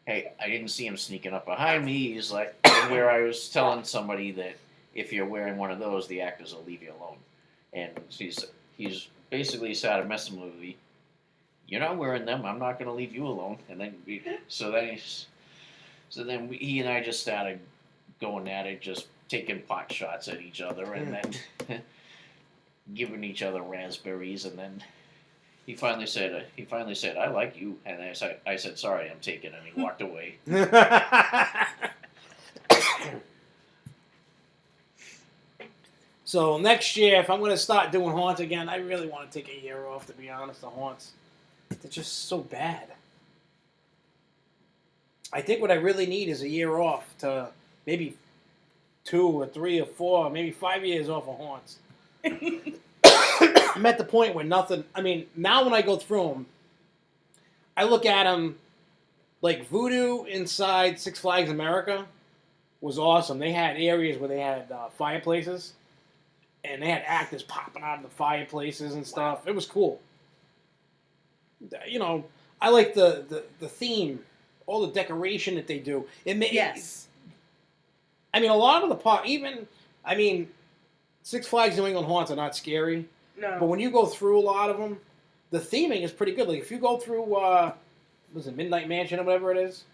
hey, I didn't see him sneaking up behind me. He's like, where I was telling somebody that if you're wearing one of those, the actors will leave you alone. And he's basically started messing with me. You're not wearing them. I'm not going to leave you alone. And then he and I just started going at it, just taking pot shots at each other, and then giving each other raspberries, and then. He finally said, "I like you," and I said, "Sorry, I'm taking," and he walked away. So next year, if I'm going to start doing haunts again, I really want to take a year off. To be honest, the haunts, they're just so bad. I think what I really need is a year off to maybe 2 or 3 or 4, maybe 5 years off of haunts. I'm at the point where nothing. I mean, now when I go through them, I look at them like Voodoo inside Six Flags America was awesome. They had areas where they had fireplaces, and they had actors popping out of the fireplaces and stuff. It was cool. You know, I like the theme, all the decoration that they do. Yes. I mean, a lot of the park, Six Flags New England haunts are not scary. No. But when you go through a lot of them, the theming is pretty good. Like if you go through, Midnight Mansion or whatever it is,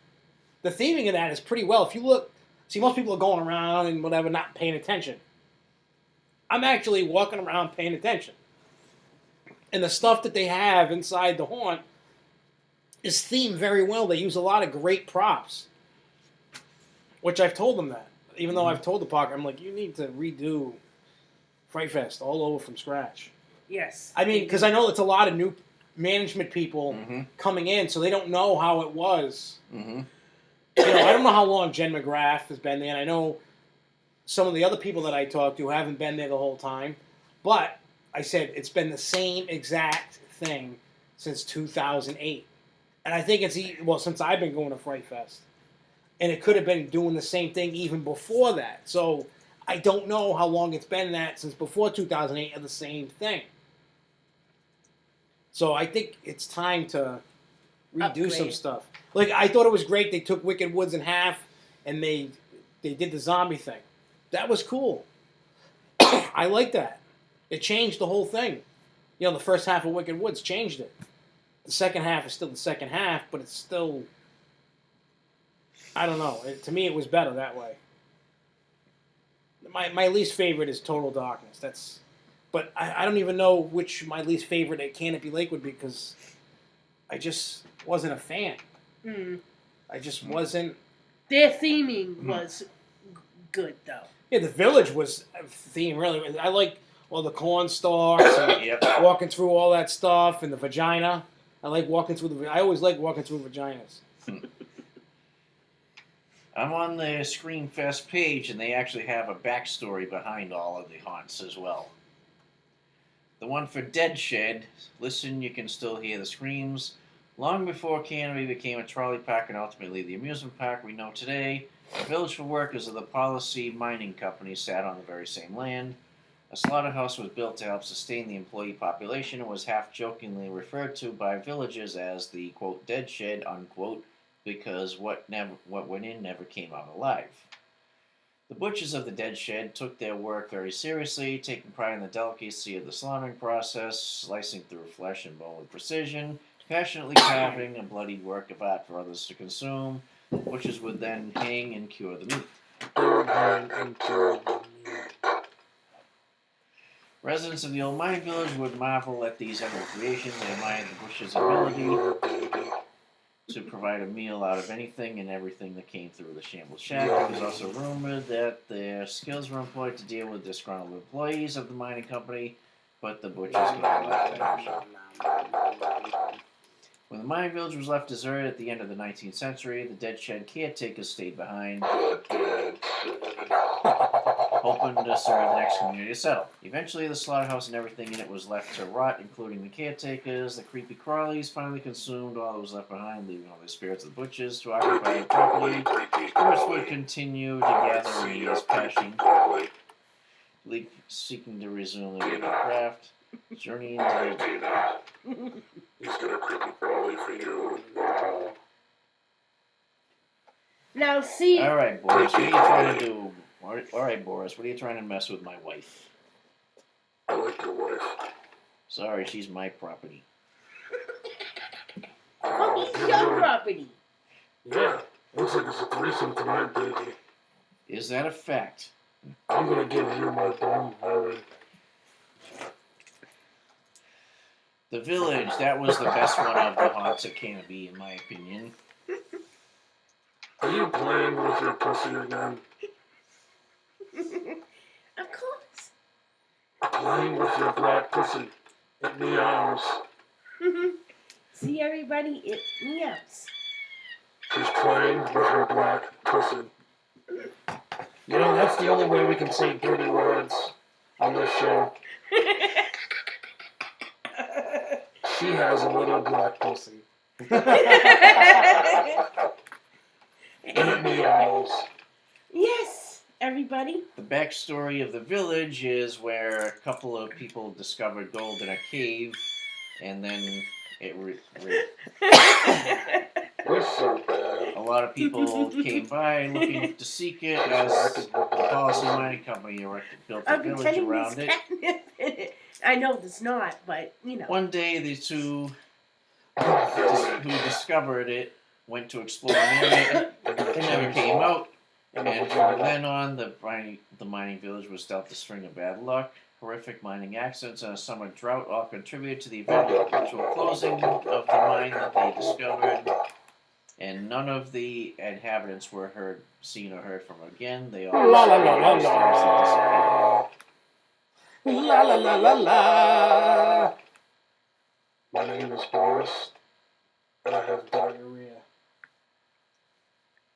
the theming of that is pretty well. If you look, see, most people are going around and whatever, not paying attention. I'm actually walking around paying attention. And the stuff that they have inside the haunt is themed very well. They use a lot of great props, which I've told them that. Even though I've told the park, I'm like, you need to redo Fright Fest all over from scratch. Yes. I mean, because I know it's a lot of new management people coming in, so they don't know how it was. Mm-hmm. You know, I don't know how long Jen McGrath has been there, and I know some of the other people that I talked to haven't been there the whole time. But I said it's been the same exact thing since 2008. And I think since I've been going to Fright Fest. And it could have been doing the same thing even before that. So I don't know how long it's been that since before 2008 of the same thing. So I think it's time to redo some stuff. Like, I thought it was great they took Wicked Woods in half and they did the zombie thing. That was cool. I like that. It changed the whole thing. You know, the first half of Wicked Woods changed it. The second half is still the second half, but it's still I don't know. To me, it was better that way. My least favorite is Total Darkness. But I don't even know which my least favorite at Canopy Lake would be because I just wasn't a fan. I just wasn't. Their theming was good, though. Yeah, the village was theme really. I like all the corn stalks and walking through all that stuff and the vagina. I like walking through I always like walking through vaginas. I'm on the Screamfest page, and they actually have a backstory behind all of the haunts as well. The one for Dead Shed, listen, you can still hear the screams. Long before Canobie became a trolley park and ultimately the amusement park we know today, the village for workers of the Policy Mining Company sat on the very same land. A slaughterhouse was built to help sustain the employee population and was half-jokingly referred to by villagers as the, quote, dead shed, unquote, because what went in never came out alive. The butchers of the dead shed took their work very seriously, taking pride in the delicacy of the slaughtering process, slicing through flesh and bone with precision, passionately carving a bloodied work of art for others to consume. Butchers would then hang and cure the meat. Residents of the old mine village would marvel at these epic creations. They admired the butcher's ability to provide a meal out of anything and everything that came through the shambles shack. It was also rumored that their skills were employed to deal with disgruntled employees of the mining company, but the butchers never left that option. When the mining village was left deserted at the end of the 19th century, the dead shed caretakers stayed behind, hoping to serve the next community to settle. Eventually, the slaughterhouse and everything in it was left to rot, including the caretakers. The creepy crawlies finally consumed all that was left behind, leaving all the spirits of the butchers to occupy the property. Spirits would continue to gather in his passion, seeking to resume their craft. Journey into He's got a creepy crawly for you. Now, see. All right, Boris, what are you trying to do? All right, Boris, what are you trying to mess with my wife? I like your wife. Sorry, she's my property. Oh, it's your property. Yeah, looks like it's a threesome tonight, baby. Is that a fact? I'm gonna give you my bone, Harry. The village, that was the best one of the haunts at Canobie, in my opinion. Are you playing with your pussy again? Of course. Playing with your black pussy. It meows. See, everybody, it meows. She's playing with her black pussy. You know, that's the only way we can say dirty words on this show. She has a little black pussy. And it meows. Yes, everybody. The backstory of the village is where a couple of people discovered gold in a cave, and then it We're so bad. a lot of people came by looking to seek it as the Policy Mining Company built a I'm village pretending around there's it. catnip in it. I know there's not, but, you know. One day, the two who discovered it went to explore the area. They never came out, and from then on, the mining village was dealt a string of bad luck. Horrific mining accidents and a summer drought all contributed to the eventual closing of the mine that they discovered. And none of the inhabitants were seen or heard from again. They all mysteriously disappeared. La la la la la. My name is Boris, and I have diarrhea.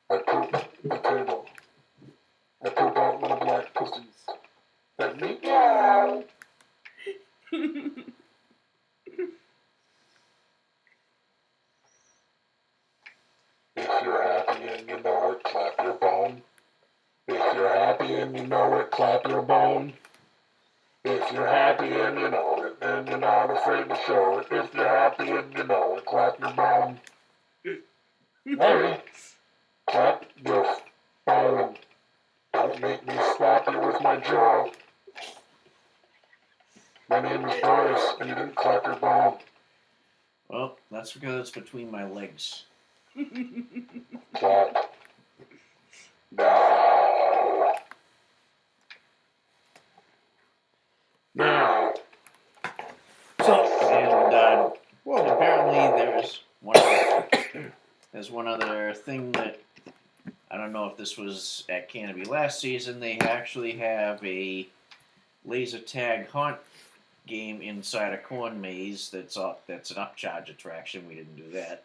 I poop the table. I poop out little black pussies. That meow. If you're happy and you know it, clap your bone. If you're happy and you know it, clap your bone. If you're happy and you know it, then you're not afraid to show it. If you're happy and you know it, clap your bone. Hey, clap your bone. Don't make me slap you with my jaw. My name is Boris, and you didn't clap your bone. Well, that's because it's between my legs. Clap don't know if this was at Canobie last season. They actually have a laser tag hunt game inside a corn maze. That's an upcharge attraction. We didn't do that.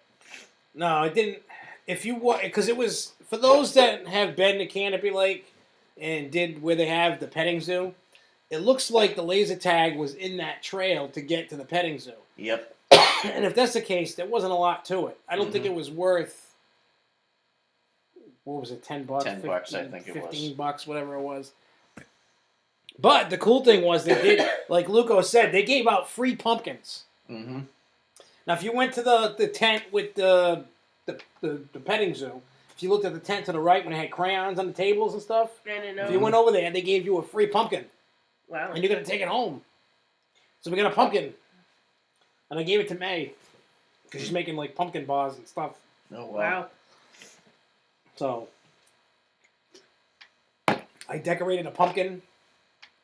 No, it didn't. If you because it was for those that have been to Canopy Lake and did where they have the petting zoo. It looks like the laser tag was in that trail to get to the petting zoo. Yep. And if that's the case, there wasn't a lot to it. I don't think it was worth. What was it? $10. $10, I think it was. $15, whatever it was. But the cool thing was they did, like Luco said, they gave out free pumpkins. Mm-hmm. Now, if you went to the tent with the petting zoo, if you looked at the tent to the right when it had crayons on the tables and stuff, if you went over there, they gave you a free pumpkin. Wow. And you're going to take it home. So we got a pumpkin. And I gave it to May. Because she's making, like, pumpkin bars and stuff. Oh, Wow. So, I decorated a pumpkin.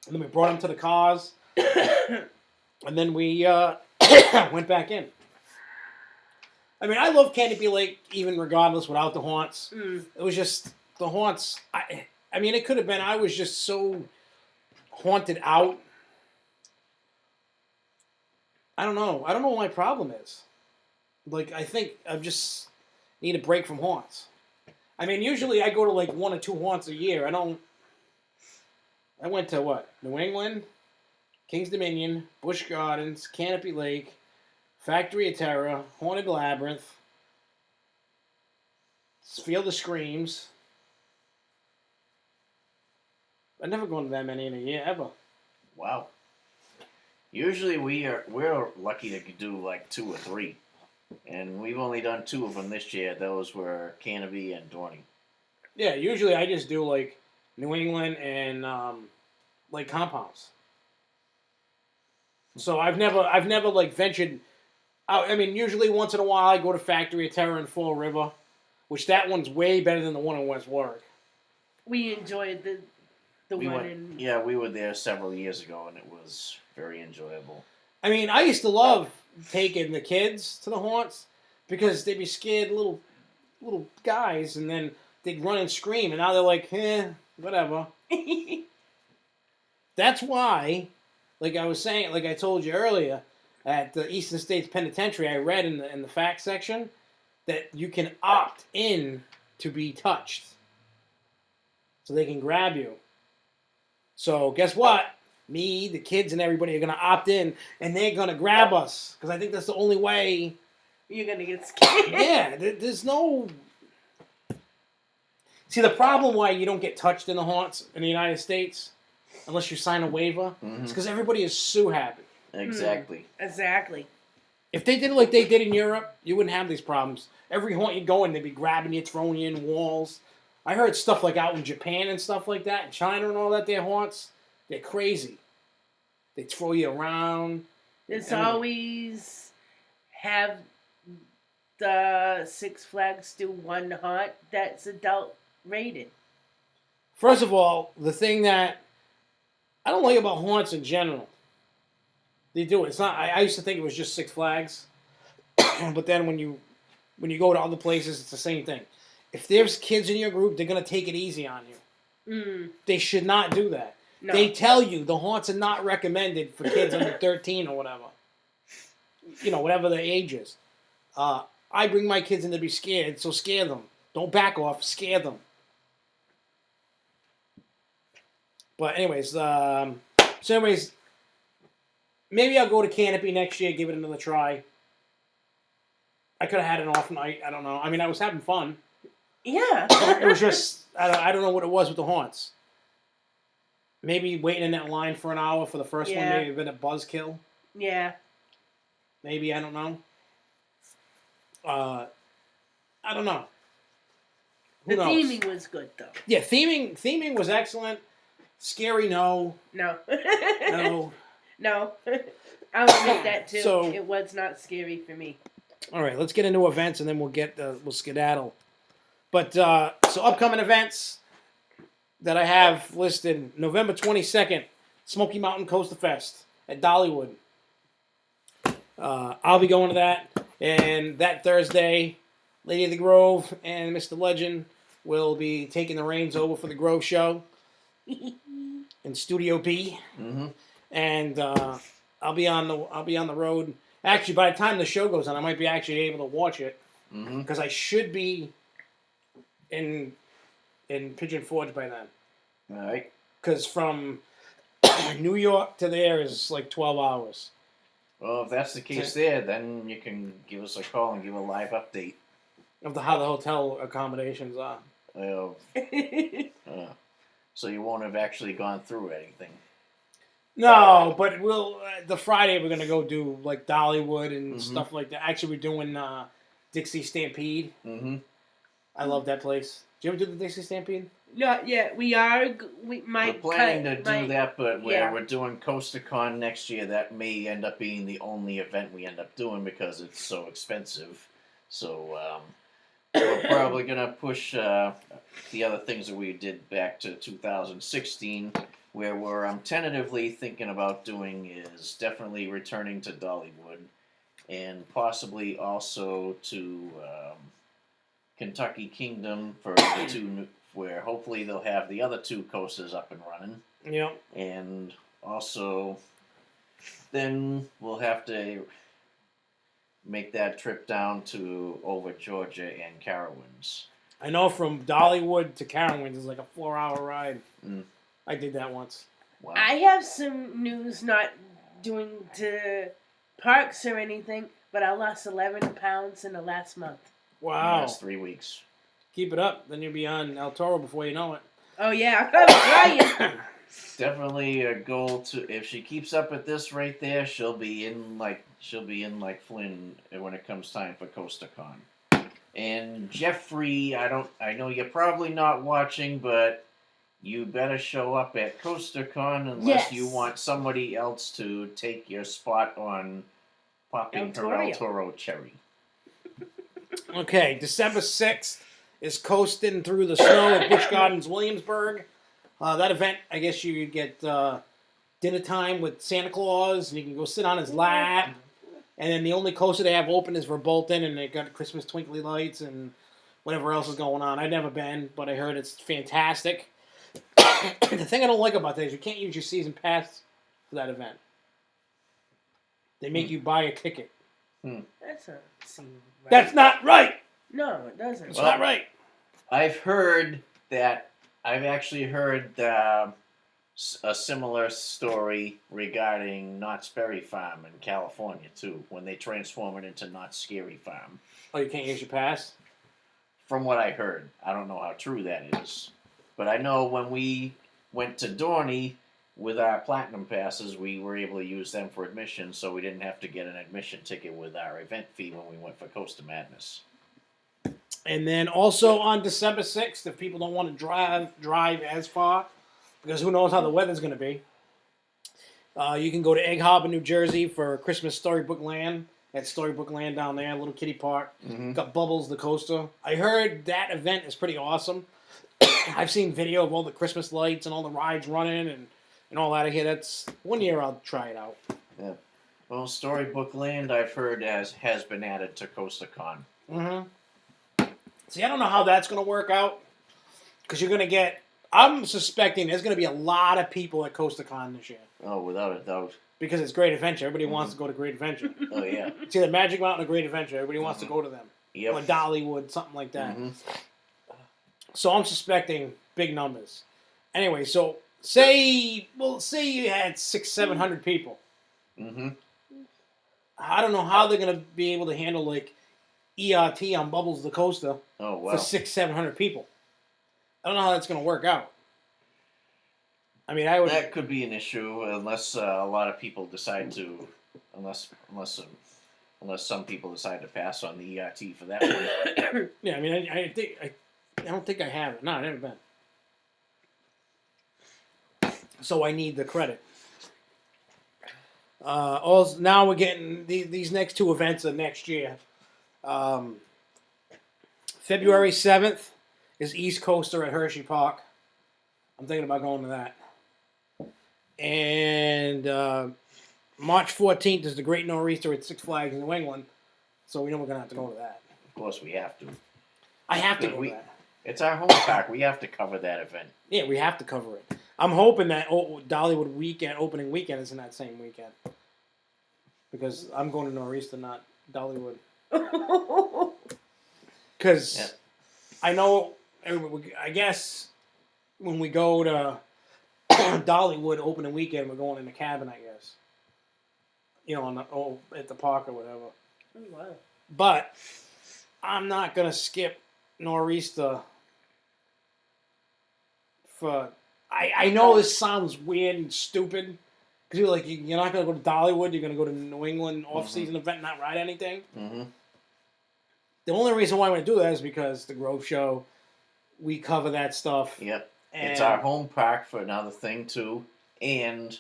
And then we brought him to the cars. And then we went back in. I mean, I love Canopy Lake even regardless without the haunts. It was just, the haunts, I mean, it could have been, I was just so haunted out. I don't know what my problem is. Like, I think I just need a break from haunts. I mean, usually I go to like 1 or 2 haunts a year. I went to what? New England, King's Dominion, Busch Gardens, Canopy Lake, Factory of Terror, Haunted Labyrinth, Field of Screams. I've never gone to that many in a year, ever. Wow. Usually we're lucky to do like 2 or 3. And we've only done 2 of them this year. Those were Canobie and Dorney. Yeah, usually I just do like New England and like compounds. So I've never like ventured out. I mean, usually once in a while I go to Factory of Terror in Fall River, which that one's way better than the one in West Warwick. We enjoyed the we one went, in... Yeah, we were there several years ago, and it was very enjoyable. I mean, I used to love taking the kids to the haunts because they'd be scared little guys, and then they'd run and scream, and now they're like, whatever. That's why, like I was saying, like I told you earlier, at the Eastern States Penitentiary, I read in the facts section that you can opt in to be touched, so they can grab you. So guess what? Me, the kids, and everybody are going to opt in, and they're going to grab us. Because I think that's the only way... You're going to get scared. Yeah, there's no... See, the problem why you don't get touched in the haunts in the United States, unless you sign a waiver, is because everybody is so happy. Exactly. Exactly. If they did it like they did in Europe, you wouldn't have these problems. Every haunt you go in, they'd be grabbing you, throwing you in walls. I heard stuff like out in Japan and stuff like that, in China and all that, their haunts, they're crazy. They throw you around. It's always have the Six Flags do one haunt that's adult rated. First of all, the thing that I don't like about haunts in general, they do it. It's not. I used to think it was just Six Flags, but then when you go to other places, it's the same thing. If there's kids in your group, they're gonna take it easy on you. They should not do that. No. They tell you the haunts are not recommended for kids under 13 or whatever. You know, whatever their age is. I bring my kids in to be scared, so scare them. Don't back off, scare them. But anyways, maybe I'll go to Canopy next year, give it another try. I could have had an off night, I don't know. I mean, I was having fun. Yeah. It was just, I don't know what it was with the haunts. Maybe waiting in that line for an hour for the first one, maybe a bit of buzzkill. Yeah. Maybe, I don't know. I don't know. Who knows? Theming was good, though. Yeah, theming was excellent. Scary, no. No. No. No. I'll admit that, too. So, it was not scary for me. All right, let's get into events, and then we'll skedaddle. But, so upcoming events that I have listed, November 22nd, Smoky Mountain Coaster Fest at Dollywood. I'll be going to that. And that Thursday, Lady of the Grove and Mr. Legend will be taking the reins over for the Grove Show in Studio B, and I'll be on the road. Actually, by the time the show goes on, I might be actually able to watch it because I should be in Pigeon Forge by then. All right. Because from New York to there is like 12 hours. Well, if that's the case there, then you can give us a call and give a live update of how the hotel accommodations are. So you won't have actually gone through anything. No, but we'll the Friday we're gonna go do like Dollywood and stuff like that. Actually, we're doing Dixie Stampede. I love that place. Did you ever do the Dixie Stampede? Not yet. We are. We're planning to do that, but we're doing CoasterCon next year. That may end up being the only event we end up doing because it's so expensive. So we're probably going to push the other things that we did back to 2016, where we're tentatively thinking about doing is definitely returning to Dollywood and possibly also to Kentucky Kingdom for the two where hopefully they'll have the other two coasters up and running. Yep. And also, then we'll have to make that trip down to over Georgia and Carowinds. I know from Dollywood to Carowinds is like a 4-hour ride. I did that once. Wow. I have some news, not doing to parks or anything, but I lost 11 pounds in the last month. Wow. Last 3 weeks. Keep it up, then you'll be on El Toro before you know it. Oh yeah, I'm trying. Definitely a goal to. If she keeps up at this right there, she'll be in like Flynn when it comes time for CoasterCon. And Jeffrey, I know you're probably not watching, but you better show up at CoasterCon unless you want somebody else to take your spot on popping her El Toro cherry. Okay, December 6th. Is coasting through the snow at Busch Gardens, Williamsburg. That event, I guess you could get dinner time with Santa Claus, and you can go sit on his lap. And then the only coaster they have open is for Bolton, and they got Christmas twinkly lights and whatever else is going on. I've never been, but I heard it's fantastic. The thing I don't like about that is you can't use your season pass for that event. They make you buy a ticket. That's not right. That's not right! No, it doesn't. It's not right. I've actually heard a similar story regarding Knott's Berry Farm in California, too, when they transform it into Knott's Scary Farm. Oh, you can't use your pass? From what I heard. I don't know how true that is. But I know when we went to Dorney with our Platinum passes, we were able to use them for admission, so we didn't have to get an admission ticket with our event fee when we went for Coaster Madness. And then also on December 6th, if people don't want to drive as far, because who knows how the weather's going to be, you can go to Egg Harbor, New Jersey for Christmas Storybook Land. At Storybook Land down there, little kiddie park. Got Bubbles the coaster. I heard that event is pretty awesome. I've seen video of all the Christmas lights and all the rides running and all that. Here, that's one year I'll try it out. Yeah. Well, Storybook Land, I've heard, has been added to CoasterCon. See, I don't know how that's going to work out. Because you're going to get... I'm suspecting there's going to be a lot of people at CoasterCon this year. Oh, without a doubt. Because it's Great Adventure. Everybody wants to go to Great Adventure. Oh, yeah. It's either Magic Mountain or Great Adventure. Everybody wants to go to them. Yep. Or Dollywood, something like that. So I'm suspecting big numbers. Anyway, so say you had 600-700 people. I don't know how they're going to be able to handle, like, ERT on Bubbles the Coaster for 600-700 people. I don't know how that's going to work out. I mean, that could be an issue unless a lot of people decide to, unless some people decide to pass on the ERT for that one. Yeah, I mean, I don't think I have it. No, I've never been. So I need the credit. Also, now we're getting these next two events are next year. February 7th is East Coaster at Hershey Park. I'm thinking about going to that. And March 14th is the Great Nor'easter at Six Flags in New England. So we know we're going to have to go to that. Of course we have to. I have to go to that. It's our home park. We have to cover that event. Yeah, we have to cover it. I'm hoping that Dollywood weekend, opening weekend, is in that same weekend. Because I'm going to Nor'easter, not Dollywood. Because I know, I guess when we go to Dollywood opening weekend, we're going in the cabin, I guess. You know, at the park or whatever. Oh, wow. But I'm not going to skip Nor'easter for... I know this sounds weird and stupid. Because you're not going to go to Dollywood. You're going to go to New England off-season event and not ride anything. Mm-hmm. The only reason why I want to do that is because the Grove Show, we cover that stuff. Yep. And it's our home park for another thing, too. And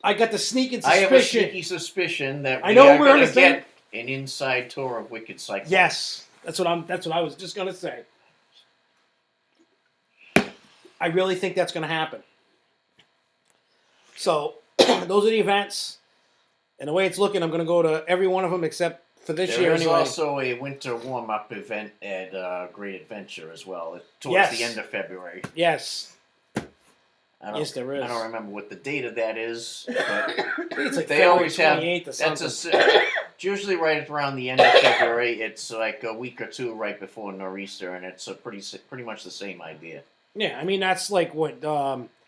I got the sneaking suspicion. I have a sneaky suspicion that I know we're going gonna to get an inside tour of Wicked Cyclone. Yes. That's what I was just going to say. I really think that's going to happen. So, those are the events. And the way it's looking, I'm going to go to every one of them except for this year There is anyway. also a winter warm-up event at Great Adventure as well, towards the end of February. Yes. Yes, there is. I don't remember what the date of that is, but I think it's like they February always have. 28th or something. It's usually right around the end of February. It's like a week or two right before Nor'easter, and it's pretty much the same idea. Yeah, I mean that's like what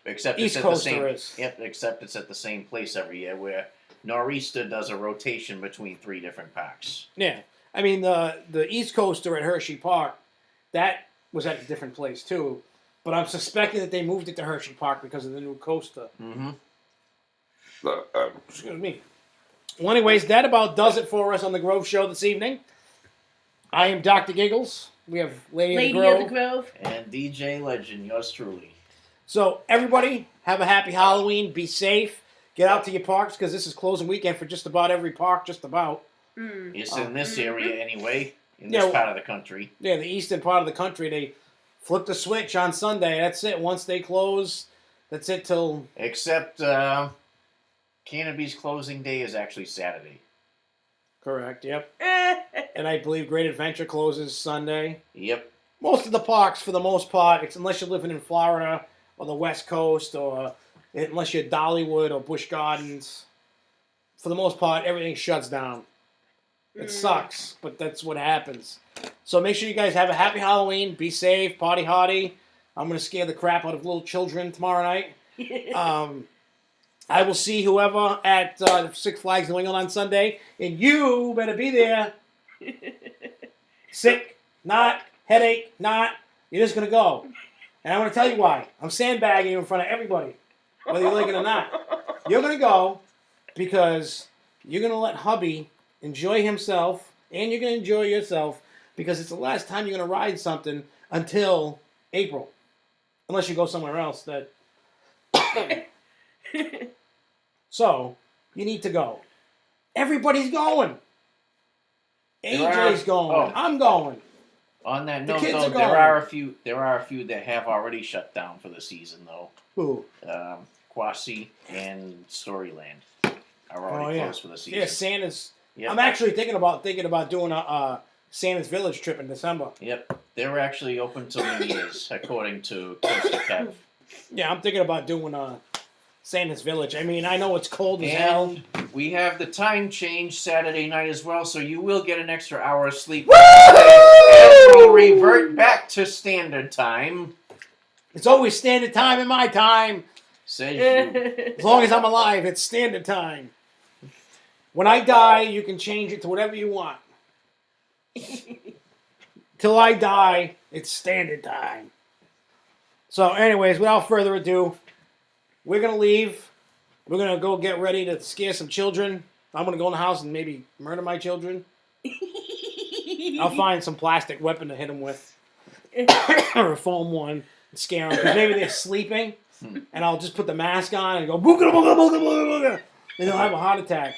Except East it's at the Coaster same. is. Yep, except it's at the same place every year, where Nor'easter does a rotation between 3 different parks. Yeah, I mean the East Coaster at Hershey Park, that was at a different place too, but I'm suspecting that they moved it to Hershey Park because of the new coaster. Mm-hmm. Excuse me. Well, anyways, that about does it for us on the Grove Show this evening. I am Dr. Gigglez. We have Lady of the Grove. And DJ Legend, yours truly. So, everybody, have a happy Halloween. Be safe. Get out to your parks because this is closing weekend for just about every park, just about. It's in this area anyway, in this part of the country. Yeah, the eastern part of the country, they flip the switch on Sunday. That's it. Once they close, that's it till... Except Canobie's closing day is actually Saturday. Correct, yep. And I believe Great Adventure closes Sunday. Yep. Most of the parks, for the most part, unless you're living in Florida or the West Coast, or unless you're Dollywood or Busch Gardens, for the most part, everything shuts down. It sucks, but that's what happens. So make sure you guys have a happy Halloween. Be safe, party hardy. I'm going to scare the crap out of little children tomorrow night. I will see whoever at Six Flags New England on Sunday, and you better be there. Sick, not, headache, not. You're just going to go. And I'm going to tell you why. I'm sandbagging you in front of everybody, whether you like it or not. You're going to go because you're going to let hubby enjoy himself, and you're going to enjoy yourself because it's the last time you're going to ride something until April. Unless you go somewhere else that... So, you need to go. Everybody's going. AJ's going. I'm going. On that The note, kids though, are there going. are a few that have already shut down for the season, though. Who? Quasi and Storyland are already closed for the season. Yeah, Santa's. Yep. I'm actually thinking about doing a Santa's Village trip in December. Yep, they're actually open till New Year's, according to Costa Kev. Yeah, I'm thinking about doing Santa's Village. I mean, I know it's cold as hell. And we have the time change Saturday night as well, so you will get an extra hour of sleep. Woo! As we revert back to standard time. It's always standard time in my time. Says you. As long as I'm alive, it's standard time. When I die, you can change it to whatever you want. Till I die, it's standard time. So, anyways, without further ado, we're going to leave. We're going to go get ready to scare some children. I'm going to go in the house and maybe murder my children. I'll find some plastic weapon to hit them with. Or a foam one and scare them. Because maybe they're sleeping. And I'll just put the mask on and go, booga, booga, booga, booga, booga. And they'll have a heart attack.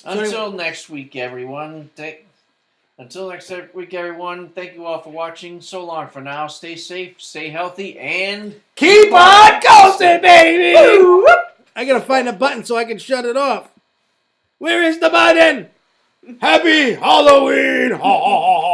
Until next week, everyone. Thank you all for watching. So long for now. Stay safe, stay healthy, and keep on coasting, baby! I gotta find a button so I can shut it off. Where is the button? Happy Halloween! Ha ha ha ha!